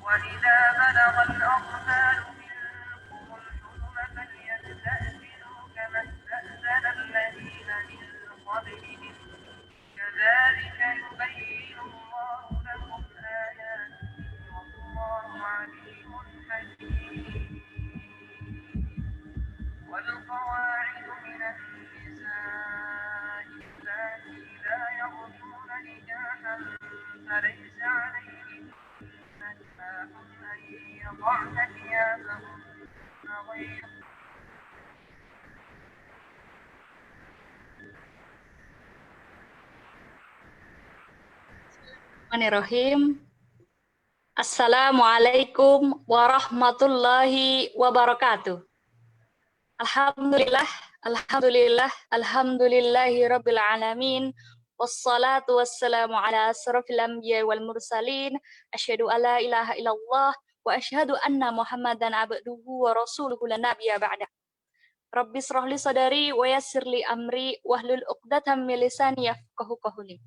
وإذا بلغ الأطفال منكم الحلم فليستأذنوا كما استأذن الذين من قبلهم كذلك يبين الله لكم آياته والله عليم حكيم. والقواعد من النساء اللاتي لا يرجون نكاحا فليس عليهن جناح أن يضعن ثيابهن غير Bismillahirrahmanirrahim. Assalamualaikum warahmatullahi wabarakatuh. Alhamdulillahi rabbil alamin. Wassalatu wassalamu ala asrafil anbiya wal mursalin. Asyhadu alla ilaha illallah wa asyhadu anna Muhammadan abduhu wa rasuluhu la nabiyya ba'da. Rabbi shrah li sadari wa yassir li amri wahlul 'uqdatam min lisani yafqahu qawli.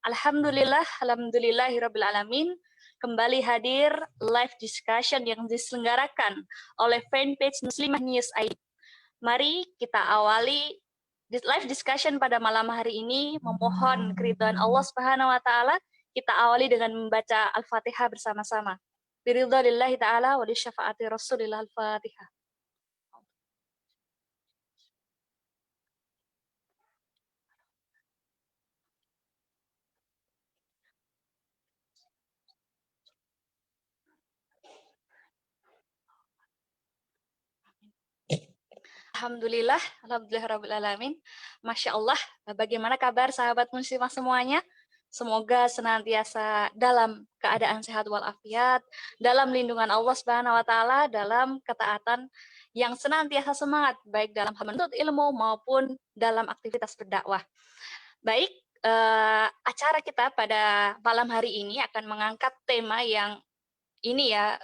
Alhamdulillahirabbil alamin. Kembali hadir live discussion yang diselenggarakan oleh fanpage Muslimah News ID. Mari kita awali live discussion pada malam hari ini, memohon keridhaan Allah Subhanahu wa taala. Kita awali dengan membaca Al-Fatihah bersama-sama. Biridhanillahi taala wa li syafaati Rasulillah Al-Fatihah. Alhamdulillahirrabbilalamin. Masya Allah, bagaimana kabar sahabat muslimah semuanya? Semoga senantiasa dalam keadaan sehat walafiat, dalam lindungan Allah Subhanahu wa taala, dalam ketaatan yang senantiasa semangat baik dalam menuntut ilmu maupun dalam aktivitas berdakwah. Baik, acara kita pada malam hari ini akan mengangkat tema yang ini ya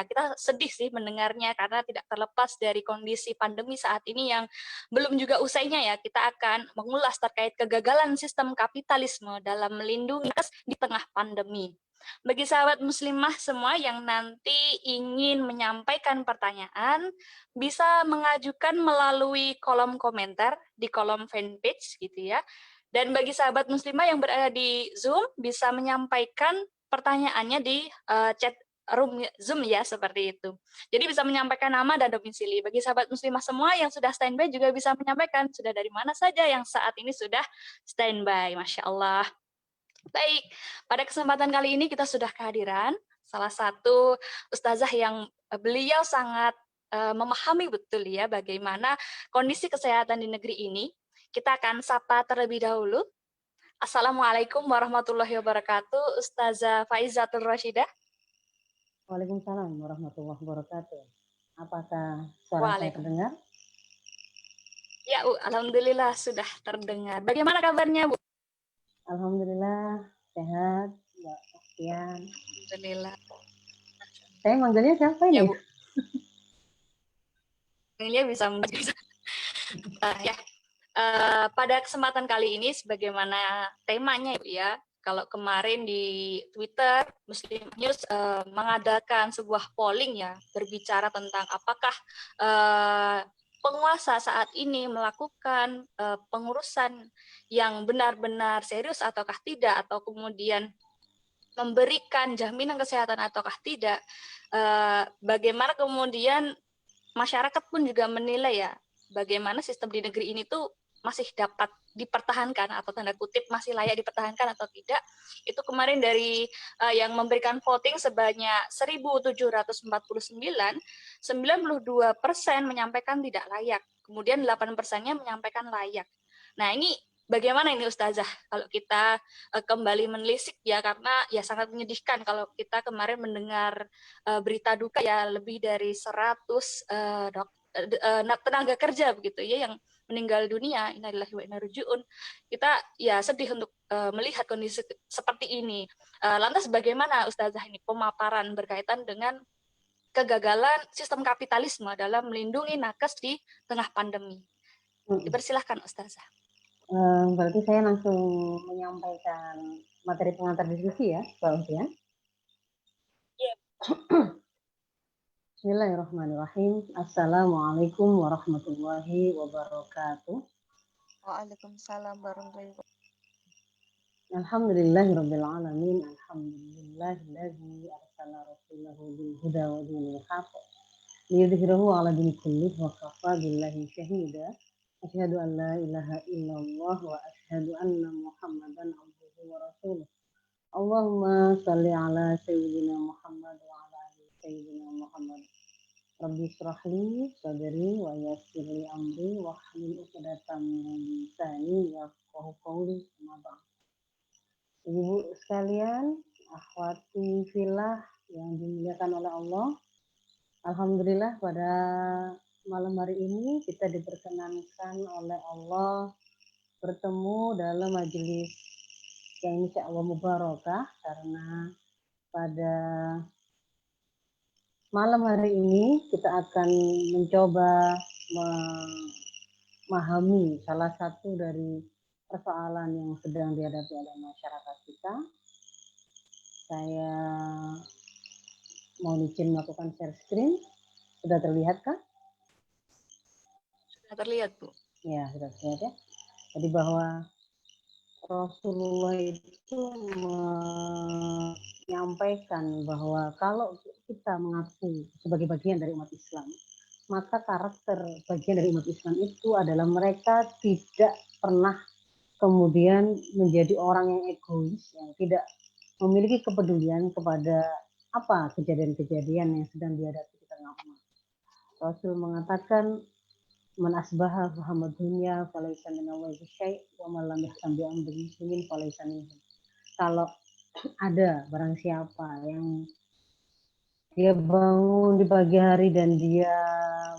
kita sedih sih mendengarnya karena tidak terlepas dari kondisi pandemi saat ini yang belum juga usainya ya. Kita akan mengulas terkait kegagalan sistem kapitalisme dalam melindungi nakes di tengah pandemi. Bagi sahabat muslimah semua yang nanti ingin menyampaikan pertanyaan, bisa mengajukan melalui kolom komentar di kolom fanpage gitu ya. Dan bagi sahabat muslimah yang berada di Zoom, bisa menyampaikan pertanyaannya di chat room Zoom ya, seperti itu. Jadi bisa menyampaikan nama dan domisili. Bagi sahabat muslimah semua yang sudah standby juga bisa menyampaikan sudah dari mana saja yang saat ini sudah standby. Masya Allah. Baik, pada kesempatan kali ini kita sudah kehadiran salah satu ustazah yang beliau sangat memahami betul ya bagaimana kondisi kesehatan di negeri ini. Kita akan sapa terlebih dahulu. Assalamualaikum warahmatullahi wabarakatuh, Ustazah Faizatul Rashidah. Waalaikumsalam warahmatullahi wabarakatuh. Apakah suara saya terdengar? Ya, Bu. Alhamdulillah sudah terdengar. Bagaimana kabarnya, Bu? Alhamdulillah sehat, Mbak Astian. Alhamdulillah. Saya manggilnya siapa ini? Ya, Bu. Manggilnya bisa. Ya. Pada kesempatan kali ini, sebagaimana temanya, Bu ya. Kalau kemarin di Twitter, Muslim News mengadakan sebuah polling ya, berbicara tentang apakah penguasa saat ini melakukan pengurusan yang benar-benar serius ataukah tidak, atau kemudian memberikan jaminan kesehatan ataukah tidak. Bagaimana kemudian masyarakat pun juga menilai ya, bagaimana sistem di negeri ini tuh masih dapat dipertahankan atau tanda kutip masih layak dipertahankan atau tidak. Itu kemarin dari yang memberikan voting sebanyak 1.749, 92% menyampaikan tidak layak. Kemudian 8%-nya menyampaikan layak. Nah, ini bagaimana ini Ustazah kalau kita kembali menelisik ya, karena ya sangat menyedihkan kalau kita kemarin mendengar berita duka ya, lebih dari 100 tenaga kerja begitu ya yang meninggal dunia. Innalillahi wa inna ilaihi raji'un. Kita ya sedih untuk melihat kondisi seperti ini. Lantas bagaimana Ustazah ini pemaparan berkaitan dengan kegagalan sistem kapitalisme dalam melindungi nakes di tengah pandemi? Dipersilahkan Ustazah. Berarti saya langsung menyampaikan materi pengantar diskusi ya, Mbak Ujian? Iya, Bismillahirrahmanirrahim. Assalamualaikum warahmatullahi wabarakatuh. Waalaikumsalam warahmatullahi wabarakatuh. Alhamdulillahirabbil alamin. Alhamdulillahilladzi arsala rasulahu bil huda wa dinil haqq liyudhhirahu 'ala dini kullih wa kafa billahi syahida. Asyhadu an la ilaha illallah wa asyhadu anna Muhammadan abduhu wa rasuluh. Allahumma shalli ala sayyidina Muhammad wa ala ali sayyidina Muhammad. Rabbi shrah li sadri wa yassir li amri wa hlul 'uqdatam min lisani yafqahu qawli. Amma ba'd. Ibu sekalian, akhwati fillah yang dimuliakan oleh Allah. Alhamdulillah pada malam hari ini kita diperkenankan oleh Allah bertemu dalam majelis yang insya Allah mubarakah, karena pada malam hari ini kita akan mencoba memahami salah satu dari persoalan yang sedang dihadapi oleh masyarakat kita. Saya mau izin melakukan share screen. Sudah terlihat kah? Sudah terlihat, Bu. Ya, sudah terlihat ya. Jadi bahwa Rasulullah itu menyampaikan bahwa kalau kita mengaku sebagai bagian dari umat Islam, maka karakter bagian dari umat Islam itu adalah mereka tidak pernah kemudian menjadi orang yang egois, yang tidak memiliki kepedulian kepada apa kejadian-kejadian yang sedang dihadapi di tengah umat. Rasul mengatakan, man asbaha fahamad dunya falaysa minallahi syai' wa man lam yahtam bi amri muslimin falaysa minhum. Kalau ada barang siapa yang dia bangun di pagi hari dan dia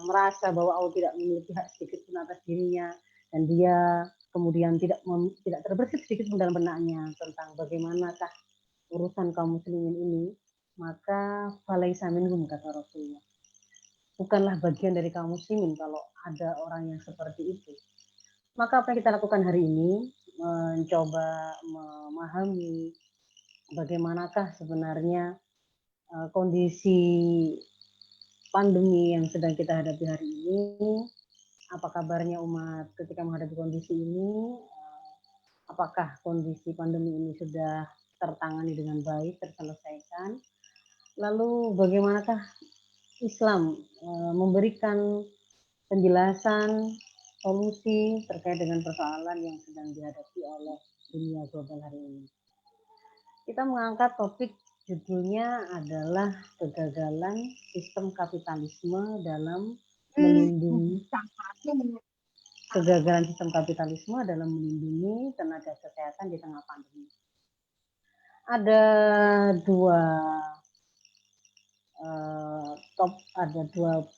merasa bahwa Allah tidak memiliki hak sedikit pun atas dirinya, dan dia kemudian tidak terbersih sedikit pun dalam benaknya tentang bagaimanakah urusan kaum muslimin ini, maka falaysa minhum, kata Rasulullah. Bukanlah bagian dari kaum muslimin kalau ada orang yang seperti itu. Maka apa yang kita lakukan hari ini, mencoba memahami bagaimanakah sebenarnya kondisi pandemi yang sedang kita hadapi hari ini. Apa kabarnya umat ketika menghadapi kondisi ini? Apakah kondisi pandemi ini sudah tertangani dengan baik, terselesaikan? Lalu bagaimanakah Islam memberikan penjelasan solusi terkait dengan persoalan yang sedang dihadapi oleh dunia global hari ini? Kita mengangkat topik judulnya adalah kegagalan sistem kapitalisme dalam melindungi tenaga kesehatan di tengah pandemi. Ada dua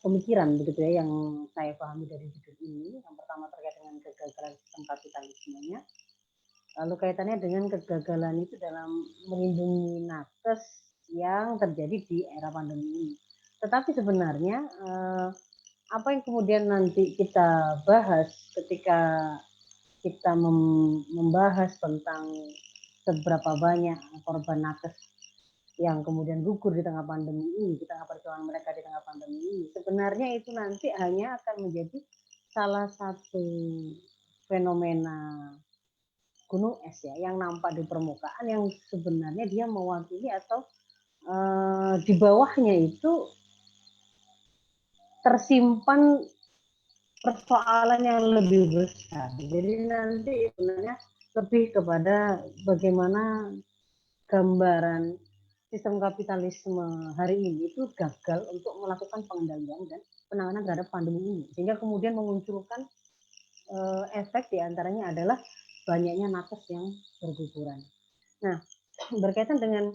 pemikiran begitu ya yang saya pahami dari judul ini. Yang pertama terkait dengan kegagalan sistem kapitalismenya. Lalu kaitannya dengan kegagalan itu dalam melindungi nakes yang terjadi di era pandemi ini. Tetapi sebenarnya apa yang kemudian nanti kita bahas ketika kita membahas tentang seberapa banyak korban nakes yang kemudian gugur di tengah pandemi ini, di tengah perjuangan mereka di tengah pandemi ini, sebenarnya itu nanti hanya akan menjadi salah satu fenomena gunung es ya, yang nampak di permukaan, yang sebenarnya dia mewakili atau di bawahnya itu tersimpan persoalan yang lebih besar. Jadi nanti sebenarnya lebih kepada bagaimana gambaran sistem kapitalisme hari ini itu gagal untuk melakukan pengendalian dan penanganan terhadap pandemi ini, sehingga kemudian memunculkan efek diantaranya adalah banyaknya nakes yang berguguran. Nah, berkaitan dengan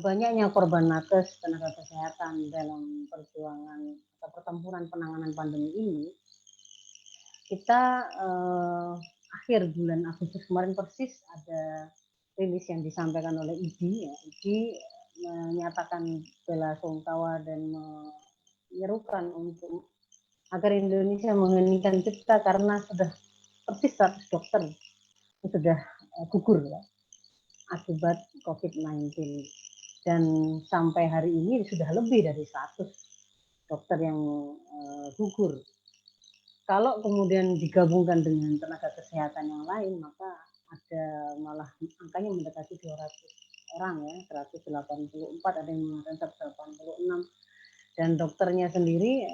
banyaknya korban nakes tenaga kesehatan dalam perjuangan atau pertempuran penanganan pandemi ini, kita akhir bulan Agustus kemarin persis ada rilis yang disampaikan oleh IDI. Ya. IDI menyatakan bela sungkawa dan menyerukan untuk agar Indonesia menghentikan cipta karena sudah persis 100 dokter sudah gugur ya, akibat COVID-19. dan sampai hari ini sudah lebih dari 100 dokter yang gugur. Kalau kemudian digabungkan dengan tenaga kesehatan yang lain, maka ada malah angkanya mendekati 200 orang ya, 184, ada yang mengatakan 186, dan dokternya sendiri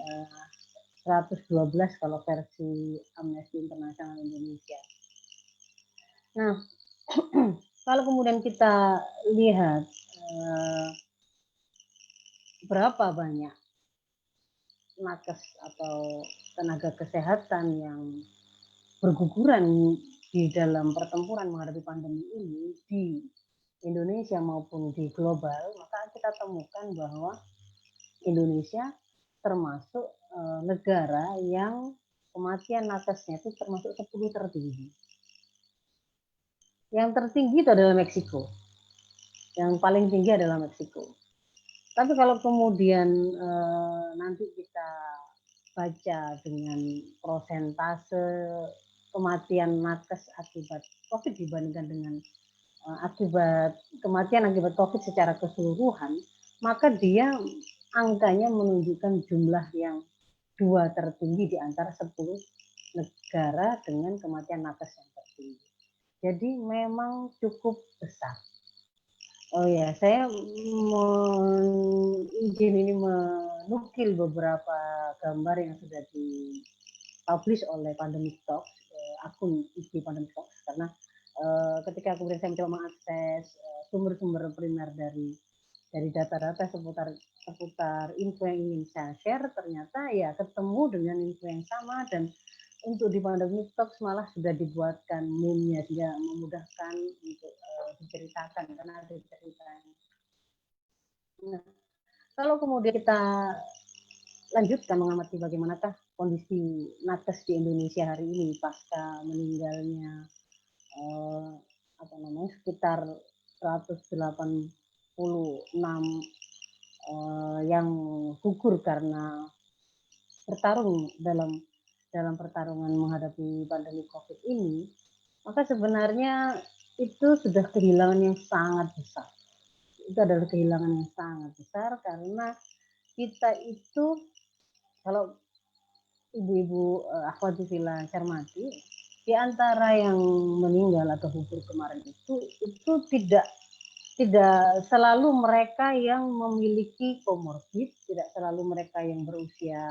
112 kalau versi Amnesty International Indonesia. Nah, kalau kemudian kita lihat berapa banyak nakes atau tenaga kesehatan yang berguguran di dalam pertempuran menghadapi pandemi ini di Indonesia maupun di global, maka kita temukan bahwa Indonesia termasuk negara yang kematian nakesnya itu termasuk 10 tertinggi. Yang tertinggi itu adalah Meksiko. Yang paling tinggi adalah Meksiko. Tapi kalau kemudian nanti kita baca dengan prosentase kematian nakes akibat COVID dibandingkan dengan akibat kematian akibat COVID secara keseluruhan, maka dia angkanya menunjukkan jumlah yang 2 tertinggi di antara 10 negara dengan kematian nakes yang tertinggi. Jadi memang cukup besar. Oh ya, saya izin ini menukil beberapa gambar yang sudah dipublish oleh Pandemic Talks, akun IG Pandemic Talks, karena ketika kemudian saya mencoba mengakses sumber-sumber primer dari data-data seputar info yang ingin saya share, ternyata ya ketemu dengan info yang sama, dan untuk di Pandemic Talks malah sudah dibuatkan meme-nya sehingga memudahkan untuk diceritakan karena ada ceritanya. Nah, kalau kemudian kita lanjutkan mengamati bagaimanakah kondisi nakes di Indonesia hari ini pasca meninggalnya sekitar 186 yang gugur karena bertarung dalam pertarungan menghadapi pandemi COVID ini, maka sebenarnya itu sudah kehilangan yang sangat besar. Itu adalah kehilangan yang sangat besar karena kita itu, kalau ibu-ibu akhwati fillah cermati, di antara yang meninggal atau gugur kemarin itu tidak selalu mereka yang memiliki komorbid, tidak selalu mereka yang berusia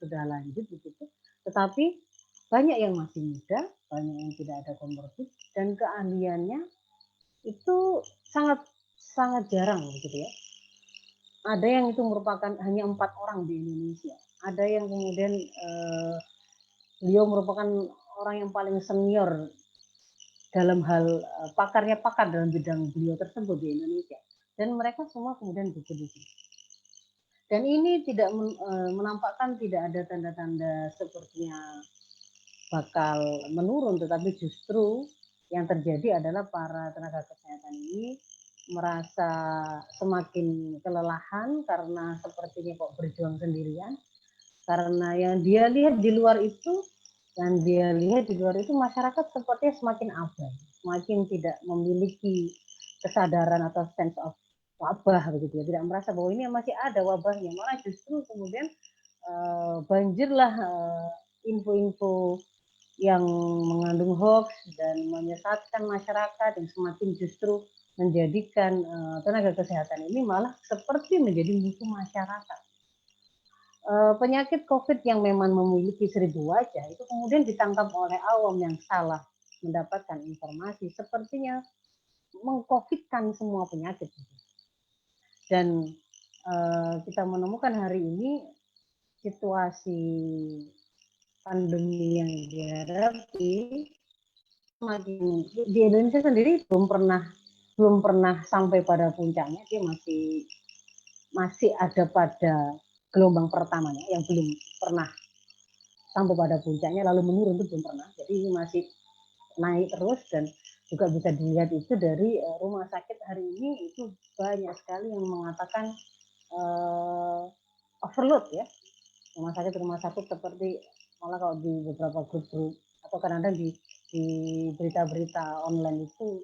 sudah lanjut begitu, tetapi banyak yang masih muda, banyak yang tidak ada komorbid, dan keahliannya itu sangat jarang begitu ya. Ada yang itu merupakan hanya 4 orang di Indonesia. Ada yang kemudian beliau merupakan orang yang paling senior dalam hal pakar dalam bidang beliau tersebut di Indonesia, dan mereka semua kemudian gugur di sini. Dan ini tidak menampakkan tidak ada tanda-tanda sepertinya bakal menurun, tetapi justru yang terjadi adalah para tenaga kesehatan ini merasa semakin kelelahan karena sepertinya kok berjuang sendirian, karena yang dia lihat di luar itu masyarakat sepertinya semakin abai, semakin tidak memiliki kesadaran atau sense of wabah begitu ya, tidak merasa bahwa ini masih ada wabahnya, malah justru kemudian banjirlah info-info yang mengandung hoax dan menyesatkan masyarakat, yang semakin justru menjadikan tenaga kesehatan ini malah seperti menjadi musuh masyarakat. Penyakit COVID yang memang memiliki 1000 wajah itu kemudian ditangkap oleh awam yang salah mendapatkan informasi, sepertinya mengcovidkan semua penyakit. Dan kita menemukan hari ini situasi pandemi yang dihadapi di Indonesia sendiri belum pernah sampai pada puncaknya, dia masih ada pada gelombang pertamanya yang belum pernah sampai pada puncaknya lalu menurun, itu belum pernah. Jadi ini masih naik terus, dan juga bisa dilihat itu dari rumah sakit hari ini itu banyak sekali yang mengatakan overload ya. Rumah sakit seperti malah kalau di beberapa grup atau kadang-kadang di berita-berita online itu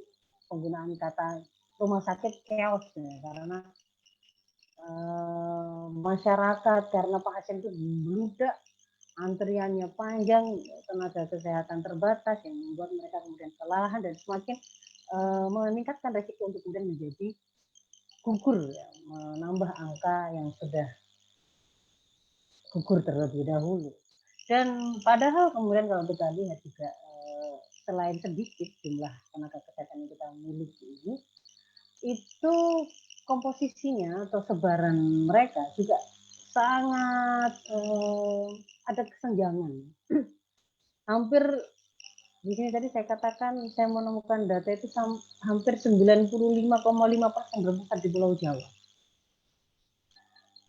penggunaan kata rumah sakit chaos ya, karena masyarakat, karena pasien itu membludak, antriannya panjang, tenaga kesehatan terbatas yang membuat mereka kemudian kelelahan dan semakin meningkatkan resiko untuk kemudian menjadi gugur, ya, menambah angka yang sudah gugur terlebih dahulu. Dan padahal kemudian kalau kita lihat juga selain sedikit jumlah tenaga kesehatan yang kita miliki ini, itu komposisinya atau sebaran mereka juga sangat ada kesenjangan. Hampir di sini tadi saya katakan, saya menemukan data itu hampir 95,5% berpusat di Pulau Jawa.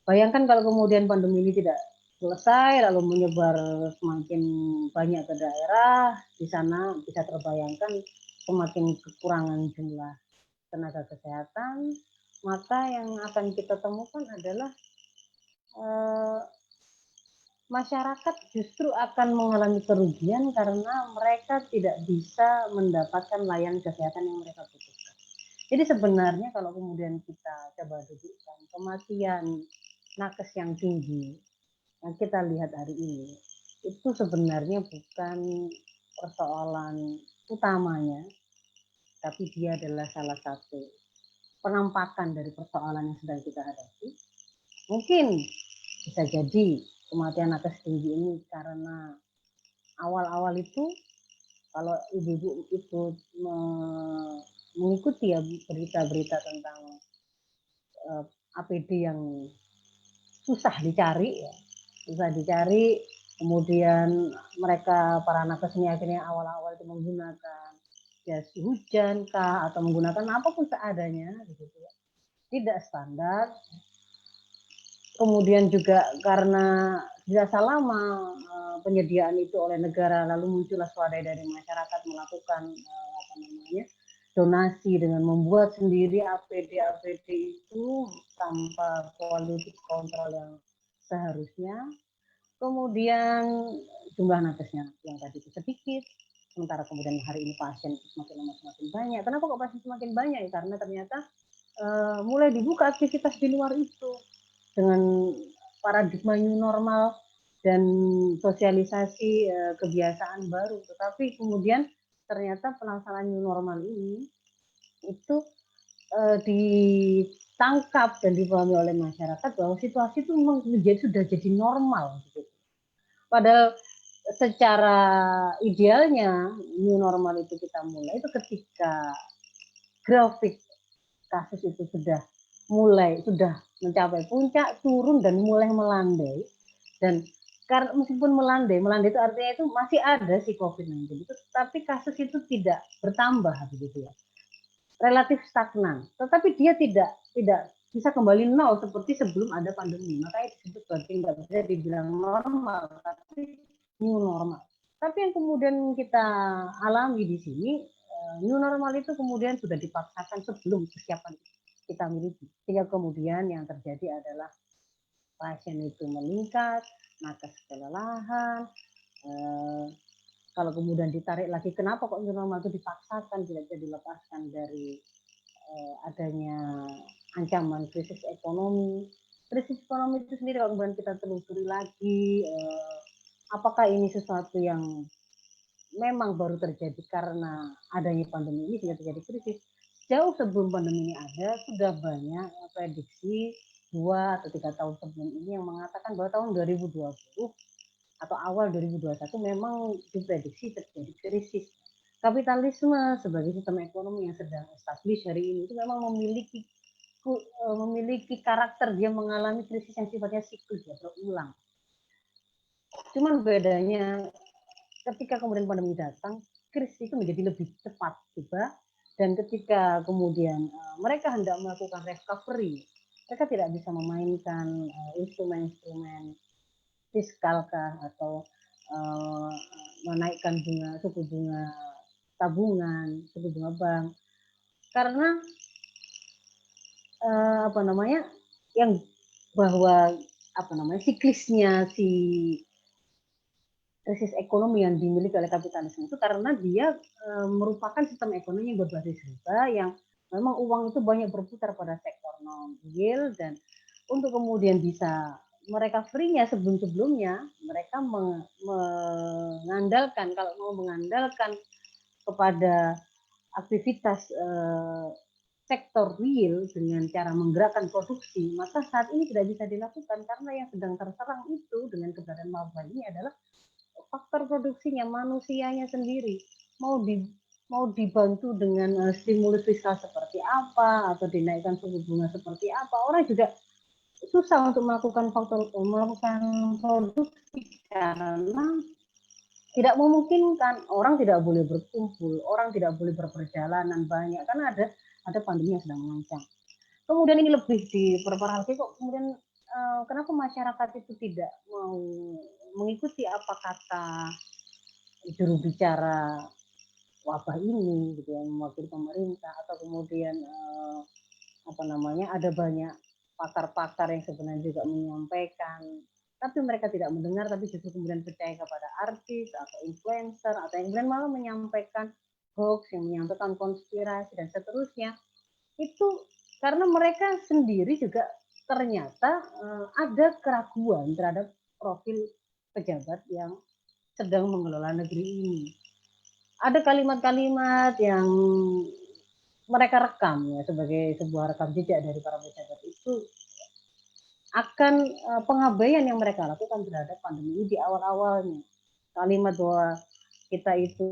Bayangkan kalau kemudian pandemi ini tidak selesai, lalu menyebar semakin banyak ke daerah, di sana bisa terbayangkan semakin kekurangan jumlah tenaga kesehatan, maka yang akan kita temukan adalah masyarakat justru akan mengalami kerugian karena mereka tidak bisa mendapatkan layanan kesehatan yang mereka butuhkan. Jadi sebenarnya kalau kemudian kita coba dudukkan kematian nakes yang tinggi yang kita lihat hari ini, itu sebenarnya bukan persoalan utamanya, tapi dia adalah salah satu penampakan dari persoalan yang sedang kita hadapi. Mungkin bisa jadi kematian nakes tinggi ini karena awal-awal itu kalau ibu-ibu itu mengikuti ya berita-berita tentang APD yang susah dicari, ya, susah dicari, kemudian mereka para nakes ini akhirnya awal-awal itu menggunakan jas hujan kah atau menggunakan apapun seadanya, gitu ya, tidak standar. Kemudian juga karena dirasa lama penyediaan itu oleh negara, lalu muncullah swadaya dari masyarakat melakukan donasi dengan membuat sendiri APD itu tanpa quality control yang seharusnya. Kemudian jumlah nakesnya yang tadi itu sedikit, sementara kemudian hari ini pasien semakin lama semakin banyak. Kenapa kok pasien semakin banyak? Karena ternyata mulai dibuka aktivitas di luar itu dengan paradigma new normal dan sosialisasi kebiasaan baru. Tetapi kemudian ternyata pelaksanaan new normal ini itu ditangkap dan dipahami oleh masyarakat bahwa situasi itu memang sudah jadi normal. Gitu. Padahal secara idealnya new normal itu kita mulai itu ketika grafik kasus itu sudah mencapai puncak, turun dan mulai melandai. Dan karena meskipun melandai itu artinya itu masih ada si COVID-19 itu, tapi kasus itu tidak bertambah begitu ya, relatif stagnan. Tetapi dia tidak bisa kembali nol seperti sebelum ada pandemi. Makanya disebut sebagai nggak bisa dibilang normal, tapi new normal. Tapi yang kemudian kita alami di sini, new normal itu kemudian sudah dipaksakan sebelum kesiapan kita miliki. Sehingga kemudian yang terjadi adalah pasien itu meningkat, nakes kelelahan. Kalau kemudian ditarik lagi, kenapa kok new normal itu dipaksakan, tidak bisa dilepaskan dari adanya ancaman krisis ekonomi. Krisis ekonomi itu sendiri kalau kemudian kita telusuri lagi, apakah ini sesuatu yang memang baru terjadi karena adanya pandemi ini sehingga terjadi krisis? Jauh sebelum pandemi ini ada, sudah banyak prediksi 2 atau 3 tahun sebelum ini yang mengatakan bahwa tahun 2020 atau awal 2021 memang diprediksi terjadi krisis. Kapitalisme sebagai sistem ekonomi yang sedang established hari ini itu memang memiliki karakter dia mengalami krisis yang sifatnya siklus, ya, berulang. Cuman bedanya ketika kemudian pandemi datang, krisis itu menjadi lebih cepat tiba, dan ketika kemudian mereka hendak melakukan recovery, mereka tidak bisa memainkan instrumen-instrumen fiskal kah atau menaikkan suku bunga tabungan, suku bunga bank, karena yang bahwa siklisnya si krisis ekonomi yang dimiliki oleh kapitalisme itu karena dia merupakan sistem ekonomi yang berbasis riba yang Memang uang itu banyak berputar pada sektor non-real, dan untuk kemudian bisa mereka free-nya sebelum-sebelumnya, mereka mengandalkan, kalau mau mengandalkan kepada aktivitas sektor real dengan cara menggerakkan produksi, maka saat ini tidak bisa dilakukan karena yang sedang terserang itu dengan keberadaan maba ini adalah faktor produksinya, manusianya sendiri. Mau dibantu dengan stimulus fiskal seperti apa atau dinaikkan suku bunga seperti apa, orang juga susah untuk melakukan produksi karena tidak memungkinkan. Orang tidak boleh berkumpul, orang tidak boleh berperjalanan banyak karena ada pandemi yang sedang mengancam. Kemudian ini lebih diperparah lagi kok, kemudian kenapa masyarakat itu tidak mau mengikuti apa kata juru bicara wabah ini gitu ya, mewakili pemerintah, atau kemudian ada banyak pakar-pakar yang sebenarnya juga menyampaikan, tapi mereka tidak mendengar, tapi justru kemudian percaya kepada artis atau influencer, atau yang kemudian malah menyampaikan hoax, yang menyampaikan konspirasi dan seterusnya. Itu karena mereka sendiri juga ternyata ada keraguan terhadap profil pejabat yang sedang mengelola negeri ini. Ada kalimat-kalimat yang mereka rekam ya sebagai sebuah rekam jejak dari para pejabat itu akan pengabaian yang mereka lakukan terhadap pandemi ini di awal-awalnya. Kalimat bahwa kita itu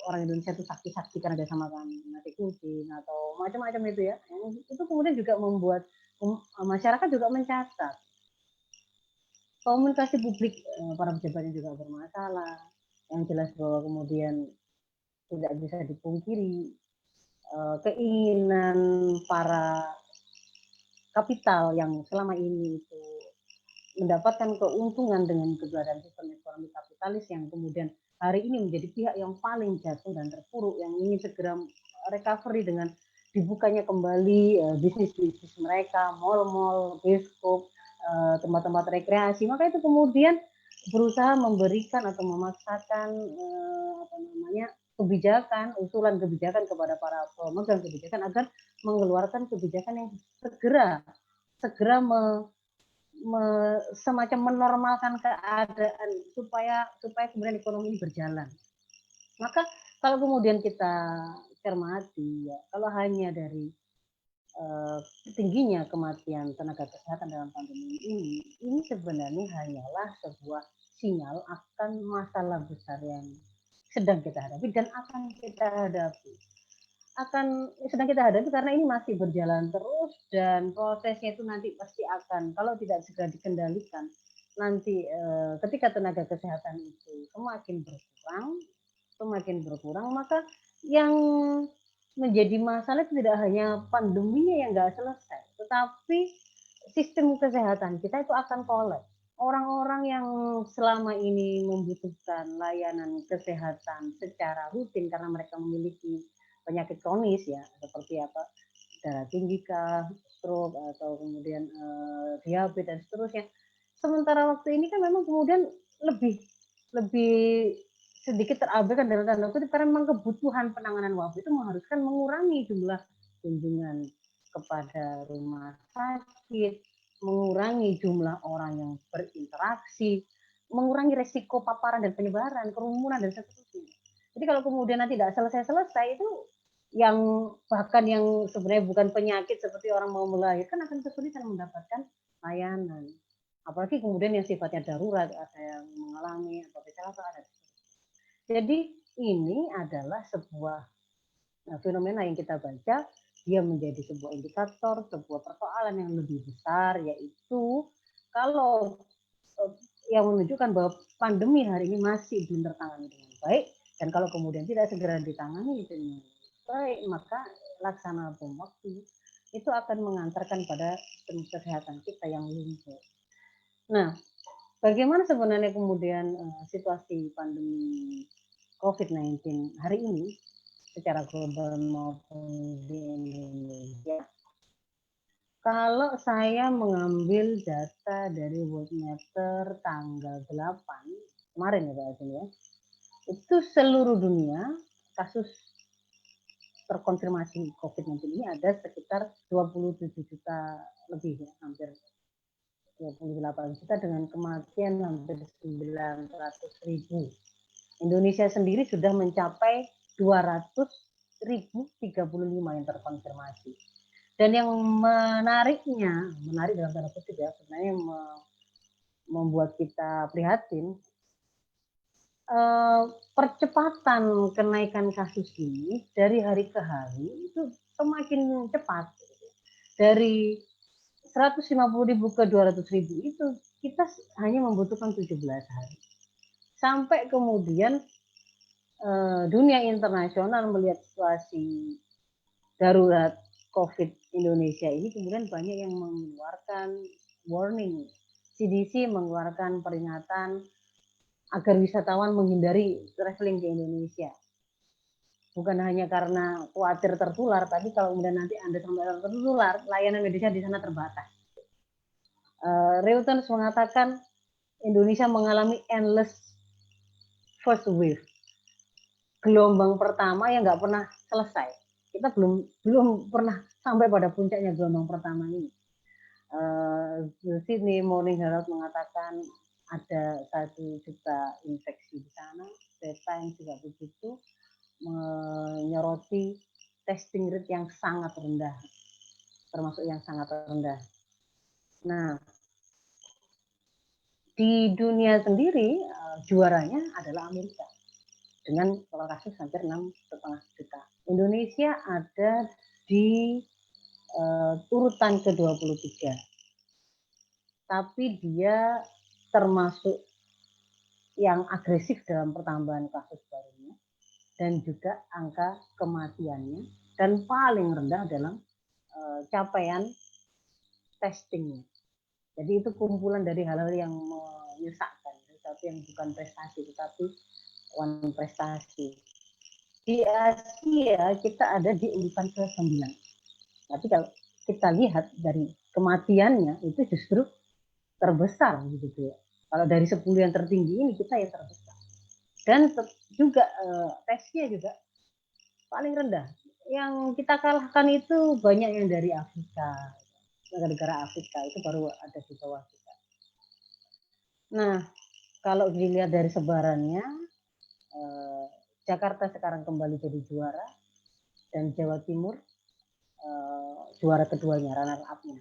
orang Indonesia itu sakti-sakti karena ada sama kami, mati kucing atau macam-macam itu ya. Itu kemudian juga membuat masyarakat juga mencatat. Komunikasi publik para pejabatnya juga bermasalah. Yang jelas bahwa kemudian tidak bisa dipungkiri keinginan para kapital yang selama ini itu mendapatkan keuntungan dengan keberadaan sistem ekonomi kapitalis yang kemudian hari ini menjadi pihak yang paling jatuh dan terpuruk, yang ingin segera recovery dengan dibukanya kembali bisnis-bisnis mereka, mal-mal, bioskop, tempat-tempat rekreasi. Maka itu kemudian berusaha memberikan atau memaksakan kebijakan, usulan kebijakan kepada para pemegang kebijakan agar mengeluarkan kebijakan yang segera semacam menormalkan keadaan supaya kemudian ekonomi ini berjalan. Maka kalau kemudian kita cermati ya, kalau hanya dari tingginya kematian tenaga kesehatan dalam pandemi ini sebenarnya hanyalah sebuah sinyal akan masalah besar yang sedang kita hadapi dan akan kita hadapi. Sedang kita hadapi karena ini masih berjalan terus dan prosesnya itu nanti pasti akan, kalau tidak segera dikendalikan, nanti ketika tenaga kesehatan itu semakin berkurang, maka yang menjadi masalah itu tidak hanya pandeminya yang nggak selesai, tetapi sistem kesehatan kita itu akan kolaps. Orang-orang yang selama ini membutuhkan layanan kesehatan secara rutin karena mereka memiliki penyakit kronis ya, seperti darah tinggi kah, stroke, atau kemudian diabetes dan seterusnya. Sementara waktu ini kan memang kemudian lebih sedikit terabaikan dalam tanda kutip karena memang kebutuhan penanganan wabah itu mengharuskan mengurangi jumlah kunjungan kepada rumah sakit, mengurangi jumlah orang yang berinteraksi, mengurangi resiko paparan dan penyebaran, kerumunan dan seterusnya. Jadi kalau kemudian nanti tidak selesai-selesai itu yang bahkan yang sebenarnya bukan penyakit seperti orang mau melahirkan akan kesulitan mendapatkan layanan. Apalagi kemudian yang sifatnya darurat, ada yang mengalami atau kecelakaan. Jadi ini adalah sebuah fenomena yang kita baca, dia menjadi sebuah indikator, sebuah persoalan yang lebih besar, yaitu kalau yang menunjukkan bahwa pandemi hari ini masih belum tertangani dengan baik, dan kalau kemudian tidak segera ditangani dengan baik, maka laksana bom waktu itu akan mengantarkan pada sistem kesehatan kita yang lumpuh. Nah, bagaimana sebenarnya kemudian situasi pandemi COVID-19 hari ini secara global maupun di Indonesia? Kalau saya mengambil data dari Worldmeter tanggal 8 kemarin ya Pak Asin ya, itu seluruh dunia kasus terkonfirmasi COVID-19 ini ada sekitar 27 juta lebih, ya, hampir 28 juta dengan kematian hampir 900.000. Indonesia sendiri sudah mencapai 200.035 yang terkonfirmasi. Dan yang menarik dalam tanda kutip ya, sebenarnya membuat kita prihatin, percepatan kenaikan kasus ini dari hari ke hari itu semakin cepat. Dari 150.000 ke 200.000 itu kita hanya membutuhkan 17 hari. Sampai kemudian dunia internasional melihat situasi darurat COVID Indonesia ini, kemudian banyak yang mengeluarkan warning. CDC mengeluarkan peringatan agar wisatawan menghindari traveling ke Indonesia. Bukan hanya karena khawatir tertular, tapi kalau kemudian nanti Anda sampai tertular, layanan medisnya di sana terbatas. Reuters mengatakan Indonesia mengalami endless first wave. Gelombang pertama yang nggak pernah selesai. Kita belum pernah sampai pada puncaknya gelombang pertama ini. Sydney Morning Herald mengatakan ada 1 juta infeksi di sana. The Times juga begitu, menyoroti testing rate yang sangat rendah, termasuk yang sangat rendah. Nah, di dunia sendiri juaranya adalah Amerika dengan kasus hampir 6,5 juta. Indonesia ada di urutan ke-23, tapi dia termasuk yang agresif dalam pertambahan kasus barunya dan juga angka kematiannya, dan paling rendah dalam capaian testingnya. Jadi itu kumpulan dari hal-hal yang menyesakkan, sesuatu yang bukan prestasi tetapi wan prestasi. Di Asia kita ada di urutan ke-9. Tapi kalau kita lihat dari kematiannya itu justru terbesar gitu ya. Kalau dari 10 yang tertinggi ini kita yang terbesar. Dan juga tesnya juga paling rendah. Yang kita kalahkan itu banyak yang dari Afrika, negara-negara Afrika itu baru ada di bawah kita. Nah, kalau dilihat dari sebarannya, Jakarta sekarang kembali jadi juara dan Jawa Timur juara keduanya, runner up-nya.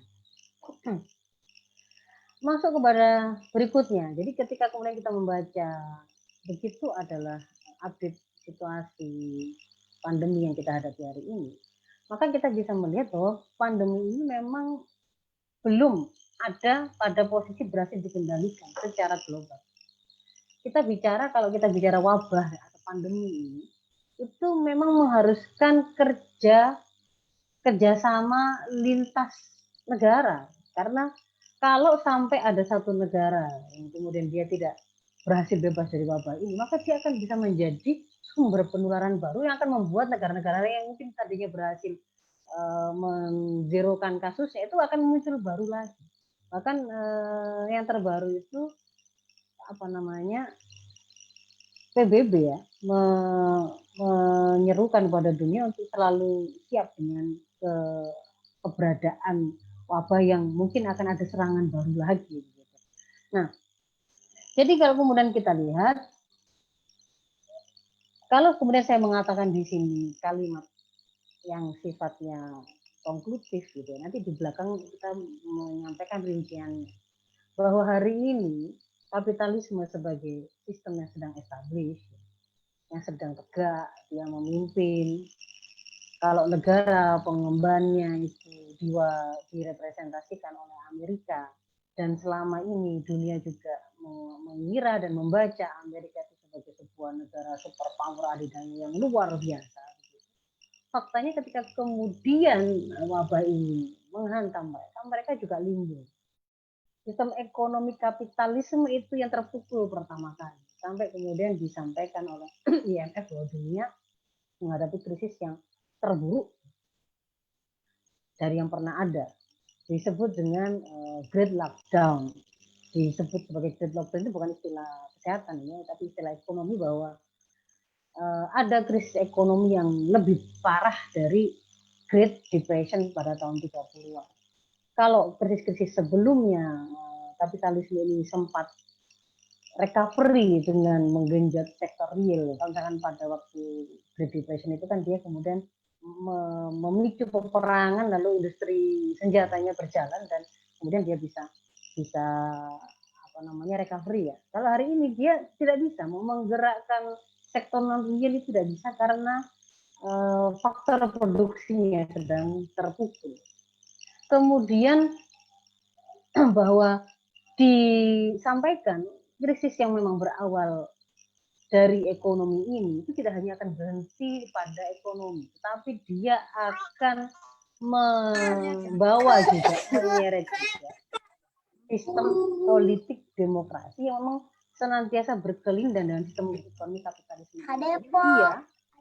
Masuk kepada berikutnya. Jadi ketika kemudian kita membaca, begitu adalah update situasi pandemi yang kita hadapi hari ini, maka kita bisa melihat bahwa pandemi ini memang belum ada pada posisi berhasil dikendalikan secara global. Kalau kita bicara wabah atau pandemi ini, itu memang mengharuskan kerjasama lintas negara. Karena kalau sampai ada satu negara yang kemudian dia tidak berhasil bebas dari wabah ini, maka dia akan bisa menjadi sumber penularan baru yang akan membuat negara-negara yang mungkin tadinya berhasil menzerokan kasusnya itu akan muncul baru lagi. Bahkan yang terbaru itu PBB ya, menyerukan kepada dunia untuk selalu siap dengan keberadaan wabah yang mungkin akan ada serangan baru lagi. Nah, jadi kalau kemudian kita lihat, kalau kemudian saya mengatakan di sini kalimat yang sifatnya konklusif gitu, nanti di belakang kita menyampaikan rinciannya bahwa hari ini kapitalisme sebagai sistem yang sedang established, yang sedang tegak, yang memimpin. Kalau negara pengembannya itu direpresentasikan oleh Amerika, dan selama ini dunia juga mengira dan membaca Amerika itu sebagai sebuah negara superpower adidaya yang luar biasa. Faktanya ketika kemudian wabah ini menghantam mereka juga limbung. Sistem ekonomi kapitalisme itu yang terpukul pertama kali, sampai kemudian disampaikan oleh IMF bahwa dunia menghadapi krisis yang terburuk dari yang pernah ada. Disebut dengan Great Lockdown. Disebut sebagai Great Lockdown itu bukan istilah kesehatan ya, tapi istilah ekonomi, bahwa ada krisis ekonomi yang lebih parah dari Great Depression pada tahun 30-an. Kalau krisis-krisis sebelumnya kapitalisme ini sempat recovery dengan menggenjot sektor real. Misalkan pada waktu Great Depression itu kan dia kemudian memicu peperangan, lalu industri senjatanya berjalan dan kemudian dia bisa recovery ya. Kalau hari ini dia tidak bisa mau menggerakkan sektor non real itu tidak bisa karena faktor produksinya sedang terpukul. Kemudian bahwa disampaikan krisis yang memang berawal dari ekonomi ini itu tidak hanya akan berhenti pada ekonomi, tetapi dia akan membawa juga, menyeret juga sistem politik demokrasi yang memang senantiasa berkelindan dengan sistem ekonomi kapitalisme.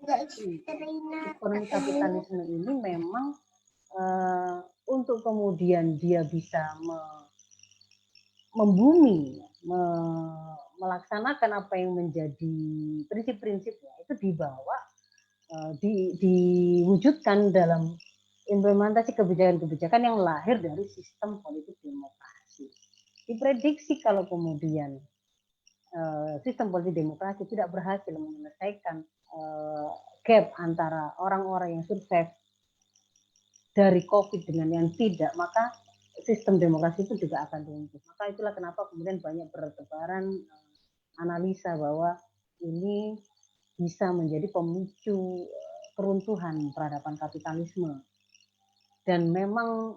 Jadi dia ekonomi kapitalisme ini memang untuk kemudian dia bisa membumi, melaksanakan apa yang menjadi prinsip-prinsipnya itu dibawa, diwujudkan dalam implementasi kebijakan-kebijakan yang lahir dari sistem politik demokrasi. Diprediksi kalau kemudian sistem politik demokrasi tidak berhasil menyelesaikan gap antara orang-orang yang survive dari COVID dengan yang tidak, maka sistem demokrasi itu juga akan runtuh. Maka itulah kenapa kemudian banyak bertebaran analisa bahwa ini bisa menjadi pemicu keruntuhan peradaban kapitalisme. Dan memang